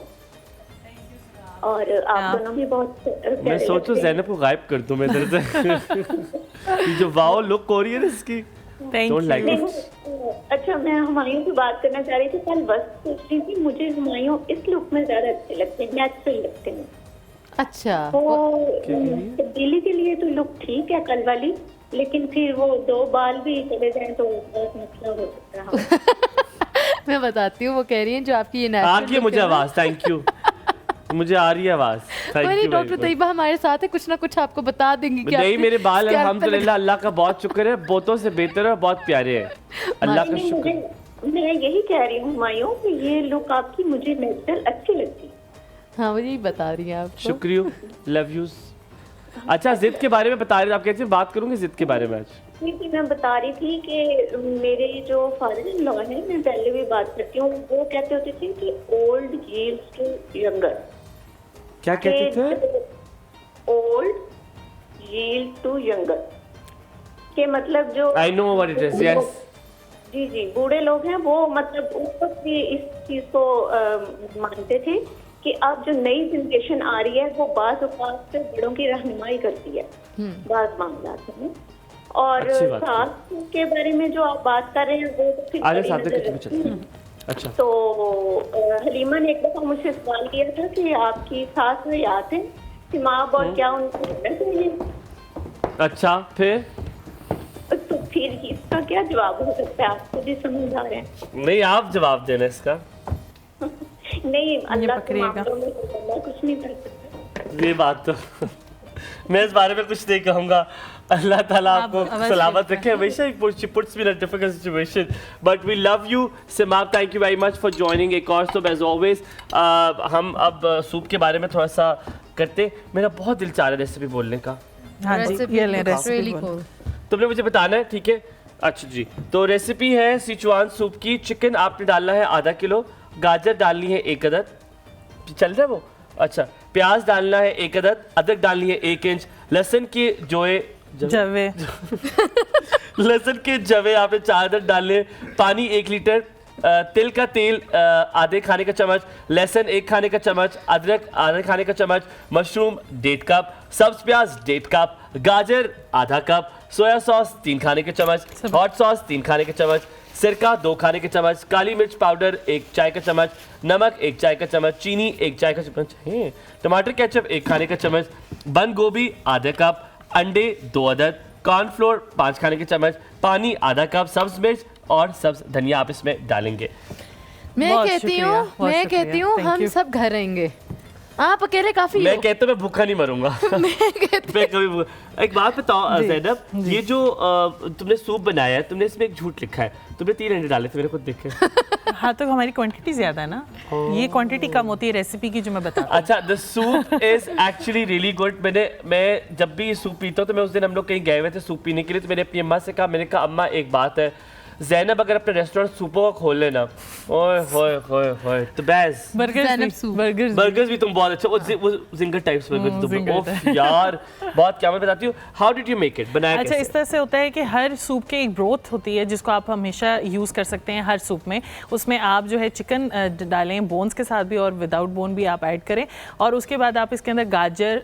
S6: और आप दोनों भी बहुत
S2: मैं सोचूं ज़ैनब को गायब कर दूं मैं इधर से। ये जो वाओ लुक हो रही है ना इसकी, डोंट लाइक इट।
S6: अच्छा मैं हुमायूं की बात करना चाह रही थी। कल बस सोच रही थी मुझे हुमायूं इस लुक में ज्यादा अच्छे लगते हैं, नेचुरल लगते हैं।
S1: अच्छा
S6: वो तब्दीली के लिए तो लुक ठीक है कल वाली, लेकिन फिर वो दो बाल भी चले जाएं तो बहुत मसला हो सकता है।
S1: मैं बताती हूँ, वो कह रही हैं जो आपकी ये
S2: आ गई मुझे आवाज, थैंक यू। मुझे आ रही है आवाज, थैंक यू।
S1: डॉक्टर तैयबा हमारे साथ है, कुछ ना कुछ आपको बता देंगी कि
S2: नहीं, मेरे बाल
S1: scalp पे
S2: अल्हम्दुलिल्लाह अल्लाह का बहुत शुक्र है, बहुतों से बेहतर है, बहुत प्यारे हैं, अल्लाह का
S6: नहीं,
S2: शुक्र।
S6: मैं यही कह रही हूँ हुमायूं कि ये लुक आपकी मुझे नेचुरल अच्छी लगती है।
S1: हाँ वो यही बता रही हैं आपको।
S2: शुक्रिया, लव यू। अच्छा जिद के बारे में बता रहे थे आप, कहते हैं बात करूंगी जिद के बारे में आज।
S6: क्योंकि मैं बता रही थी कि मेरे जो फादर इन लॉ है, मैं पहले भी बात करती हूँ, वो कहते होते थे कि ओल्ड यील्ड्स टू यंगर।
S2: क्या कहते थे?
S6: ओल्ड यील्ड टू यंगर के मतलब जो
S2: I know what it is, yes.
S6: जी जी, बूढ़े लोग हैं वो मतलब उस वक्त भी इस चीज को मानते थे कि अब जो नई जनरेशन आ रही है वो बाज़ औक़ात से बड़ों की रहनुमाई करती है बाज़ मामलात में। और
S2: अच्छी बात है।
S6: सास के बारे में जो आप बात कर रहे हैं वो तो फिर
S2: आगे
S6: बड़ी
S2: साथ
S6: नज़र
S2: में
S6: रखती
S2: चलते
S6: है।
S2: हैं। अच्छा
S6: तो हलीमा ने एक दफा मुझसे सवाल किया था कि आपकी सास में याद है कि माँ और क्या उनको होना चाहिए,
S2: अच्छा फिर?
S6: तो फिर इसका क्या जवाब हो सकता है? आपको भी समझ आ रहे हैं?
S2: नहीं आप जवाब देना इसका।
S6: नहीं, अल्लाह के मामलों में तो बंदा कुछ नहीं कर सकता।
S2: ये बात तो मैं इस बारे में कुछ नहीं कहूँगा। अल्लाह ताला
S3: आप
S2: आपको
S3: अवश्य
S2: सलामत रखे। हमेशा she puts me in a difficult situation, but we love you सिमाब, thank you very much for joining एक और सूप as always। हम अब सूप के बारे में थोड़ा सा करते। मेरा बहुत दिल चाह रहा है रेसिपी बोलने का।
S3: हाँ जी, ये ले
S1: really
S3: रेसिपी
S1: cool।
S2: तुमने मुझे बताना है, ठीक है? अच्छा जी, तो रेसिपी है सिचुआन सूप की। चिकन आपने डालना है आधा किलो, गाजर डालनी है 1 अदद, चल रहा है वो? अच्छा, प्याज डालना है 1 अदद, अदरक डालनी है 1 इंच, लहसुन के
S3: जवे
S2: लहसुन के जवे आपने 4 अदद डालने, पानी 1 लीटर, तिल का तेल आधे खाने का चम्मच, लहसुन 1 खाने का चम्मच, अदरक आधे खाने का चम्मच, मशरूम 1.5 कप, सब्ज प्याज 1.5 कप, गाजर आधा कप, सोया सॉस 3 खाने के चम्मच, हॉट सॉस 3 खाने के चम्मच, सिरका 2 खाने के चम्मच, काली मिर्च पाउडर 1 चाय का चम्मच, नमक 1 चाय का चम्मच, चीनी 1 चाय का चम्मच, टमाटर केचप 1 खाने का चम्मच, बंद गोभी आधा कप, अंडे 2 अदद, कॉर्नफ्लोर 5 खाने के चम्मच, पानी आधा कप, सब्ज मिर्च और सब्ज धनिया आप इसमें डालेंगे।
S1: मैं
S3: बहुत
S1: कहती
S3: शुक्रिया,
S1: हूँ
S3: बहुत
S1: मैं
S3: शुक्रिया,
S1: कहती हूँ
S3: thank
S1: हम
S3: you।
S1: सब घर रहेंगे, आप अकेले काफी
S2: मैं
S1: हो।
S2: कहता हूँ मैं भूखा नहीं मरूंगा। मैं कभी एक बात बताओ ज़ैनब, ये जो तुमने सूप बनाया है, तुमने इसमें एक झूठ लिखा है, तुमने 3 अंडे डाले थे, मेरे को देखे।
S3: हाँ, तो हमारी क्वांटिटी ज्यादा है ना, ये क्वांटिटी कम होती है रेसिपी की जो मैं बता।
S2: अच्छा, the soup is actually really good. मैं जब भी सूप पीता हूँ तो मैं उस दिन हम लोग कहीं गए हुए थे सूप पीने के लिए, तो मैंने अपनी अम्मा से कहा, मैंने कहा अम्मा एक बात है, ज़ैनब अगर अपने रेस्टोरेंट सूपों का खोल लेना, ओए होए होए होए द बेस्ट। बर्गर्स भी तुम बहुत अच्छा, वो जिंगर टाइप्स बर्गर्स तुम, ओफ यार बहुत क्या। मैं बताती हूँ, how did you make it, बनाया
S3: अच्छा, इस तरह से होता है कि हर सूप के एक ब्रोथ होती है जिसको आप हमेशा यूज़ कर सकते हैं हर सूप में। उसमें आप जो है चिकन डालें, बोन्स के साथ भी और विदाउट बोन भी आप ऐड करें, और उसके बाद आप इसके अंदर गाजर,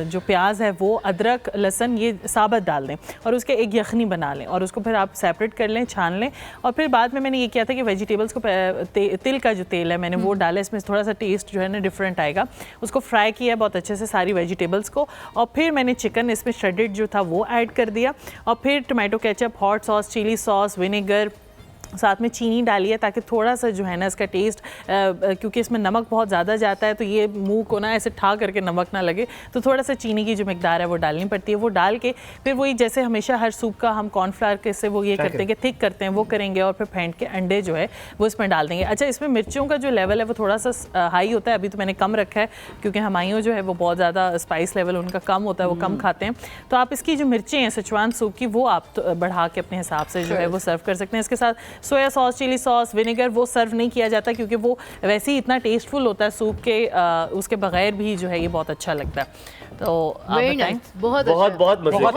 S3: जो प्याज है वो, अदरक, लहसुन ये साबुत डाल दें और उसके एक यखनी बना लें और उसको फिर आप सेपरेट कर लें, छान लें। और फिर बाद में मैंने ये किया था कि वेजिटेबल्स को तिल का जो तेल है मैंने वो डाला, इसमें थोड़ा सा टेस्ट जो है ना डिफरेंट आएगा। उसको फ्राई किया बहुत अच्छे से सारी वेजिटेबल्स को, और फिर मैंने चिकन इसमें श्रेडेड जो था वो ऐड कर दिया, और फिर tomato ketchup, hot sauce, chilli sauce, vinegar, साथ में चीनी डाली है ताकि थोड़ा सा जो है ना इसका टेस्ट, क्योंकि इसमें नमक बहुत ज़्यादा जाता है तो ये मुंह को ना ऐसे ठा करके नमक ना लगे, तो थोड़ा सा चीनी की जो मिकदार है वो डालनी पड़ती है। वो डाल के फिर वही जैसे हमेशा हर सूप का हम कॉर्नफ्लावर के से वो ये करते हैं कि थिक करते हैं, वो करेंगे, और फिर फेंट के अंडे जो है वो इसमें डाल देंगे। अच्छा, इसमें मिर्चों का जो लेवल है वो थोड़ा सा हाई होता है, अभी तो मैंने कम रखा है क्योंकि हमायूं जो है वो बहुत ज़्यादा स्पाइस लेवल उनका कम होता है, वो कम खाते हैं। तो आप इसकी जो मिर्चें हैं सिचुआन सूप की वो आप बढ़ा के अपने हिसाब से जो है वो सर्व कर सकते हैं। इसके साथ soya sauce, chilli sauce, vinegar वो सर्व नहीं किया जाता क्योंकि वो वैसे ही इतना टेस्टफुल होता है सूप के, उसके बगैर भी जो है ये बहुत अच्छा लगता है। तो आप बताएं।
S1: बहुत
S2: मजे का।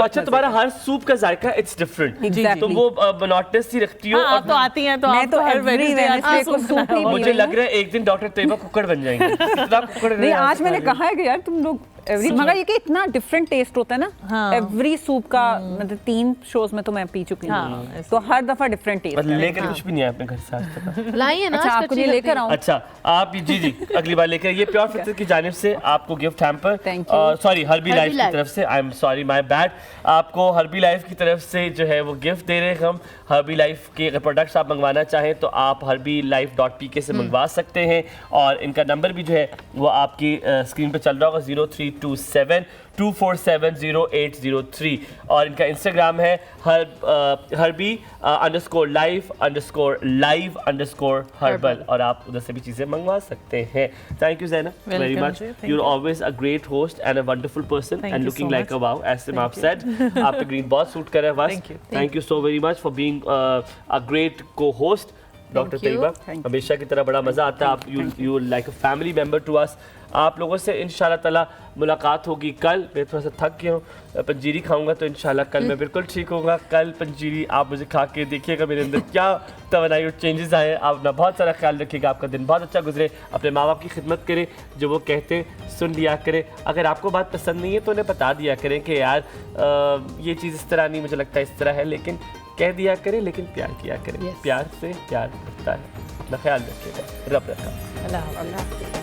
S2: अच्छा, तुम्हारा हर सूप का जायका इट्स डिफरेंट, तुम वो मोनोटोनस सी रखती हो।
S3: हाँ, तो आती हैं तो
S4: मैं
S3: आप
S4: तो
S3: हर वेडनेसडे
S4: को सूप ही
S2: मुझे लग रहा है एक दिन डॉक्टर तैयबा कुकर बन जाएंगे।
S4: नहीं, आज मैंने कहा है कि यार तुम लोग मगर ये कि इतना डिफरेंट टेस्ट होता है ना एवरी सूप का, मतलब 3 शोज में तो मैं पी चुकी हूँ, तो हर दफा डिफरेंट टेस्ट।
S2: लेकर कुछ भी नहीं आया अपने घर से आज तक।
S1: लाइए ना,
S4: अच्छा, आपको नहीं लेकर आऊं?
S2: अच्छा, आप जी अगली बार लेकर। ये प्योर फिल्टर की जानिब से आपको gift hamper,
S4: Thank you.
S2: Sorry Herbi Life की तरफ से, I am sorry my bad, आपको हर्बी लाइफ की तरफ से जो है वो गिफ्ट दे रहे हैं हम। हर्बी लाइफ के अगर प्रोडक्ट्स आप मंगवाना चाहें तो आप herbalife.pk से मंगवा सकते हैं, और इनका नंबर भी जो है वो आपकी स्क्रीन पे चल रहा होगा 0327 2470803, और इनका इंस्टाग्राम है herbie_life_live_herbal, और आप उधर से भी चीज़ें मंगवा सकते हैं। Thank you Zainab very much, you are always a great host and a wonderful person and looking like a wow, as Simab said. आपका ग्रीन बहुत सूट कर रहा है बस। Thank you so very much for being a great cohost doctor Tayyaba. हमेशा की तरह बड़ा मज़ा आता है, आप you like a family member to us. आप लोगों से इंशाल्लाह ताला मुलाकात होगी कल। मैं थोड़ा सा थक गया हूँ, पंजीरी खाऊंगा तो इंशाल्लाह कल मैं बिल्कुल ठीक होऊंगा। कल पंजीरी आप मुझे खा के देखिएगा मेरे अंदर क्या तवानाई और चेंजेस आए। आप अपना बहुत सारा ख्याल रखिएगा, आपका दिन बहुत अच्छा गुजरे, अपने माँ बाप की खिदमत करें, जो वो कहते सुन लिया करें। अगर आपको बात पसंद नहीं है तो उन्हें बता दिया करें कि यार ये चीज़ इस तरह नहीं, मुझे लगता है इस तरह है, लेकिन कह दिया करें, लेकिन प्यार किया करें। प्यार से प्यार होता है। अपना ख्याल रखिएगा, रब रखा।
S3: अल्लाह हाफ़िज़।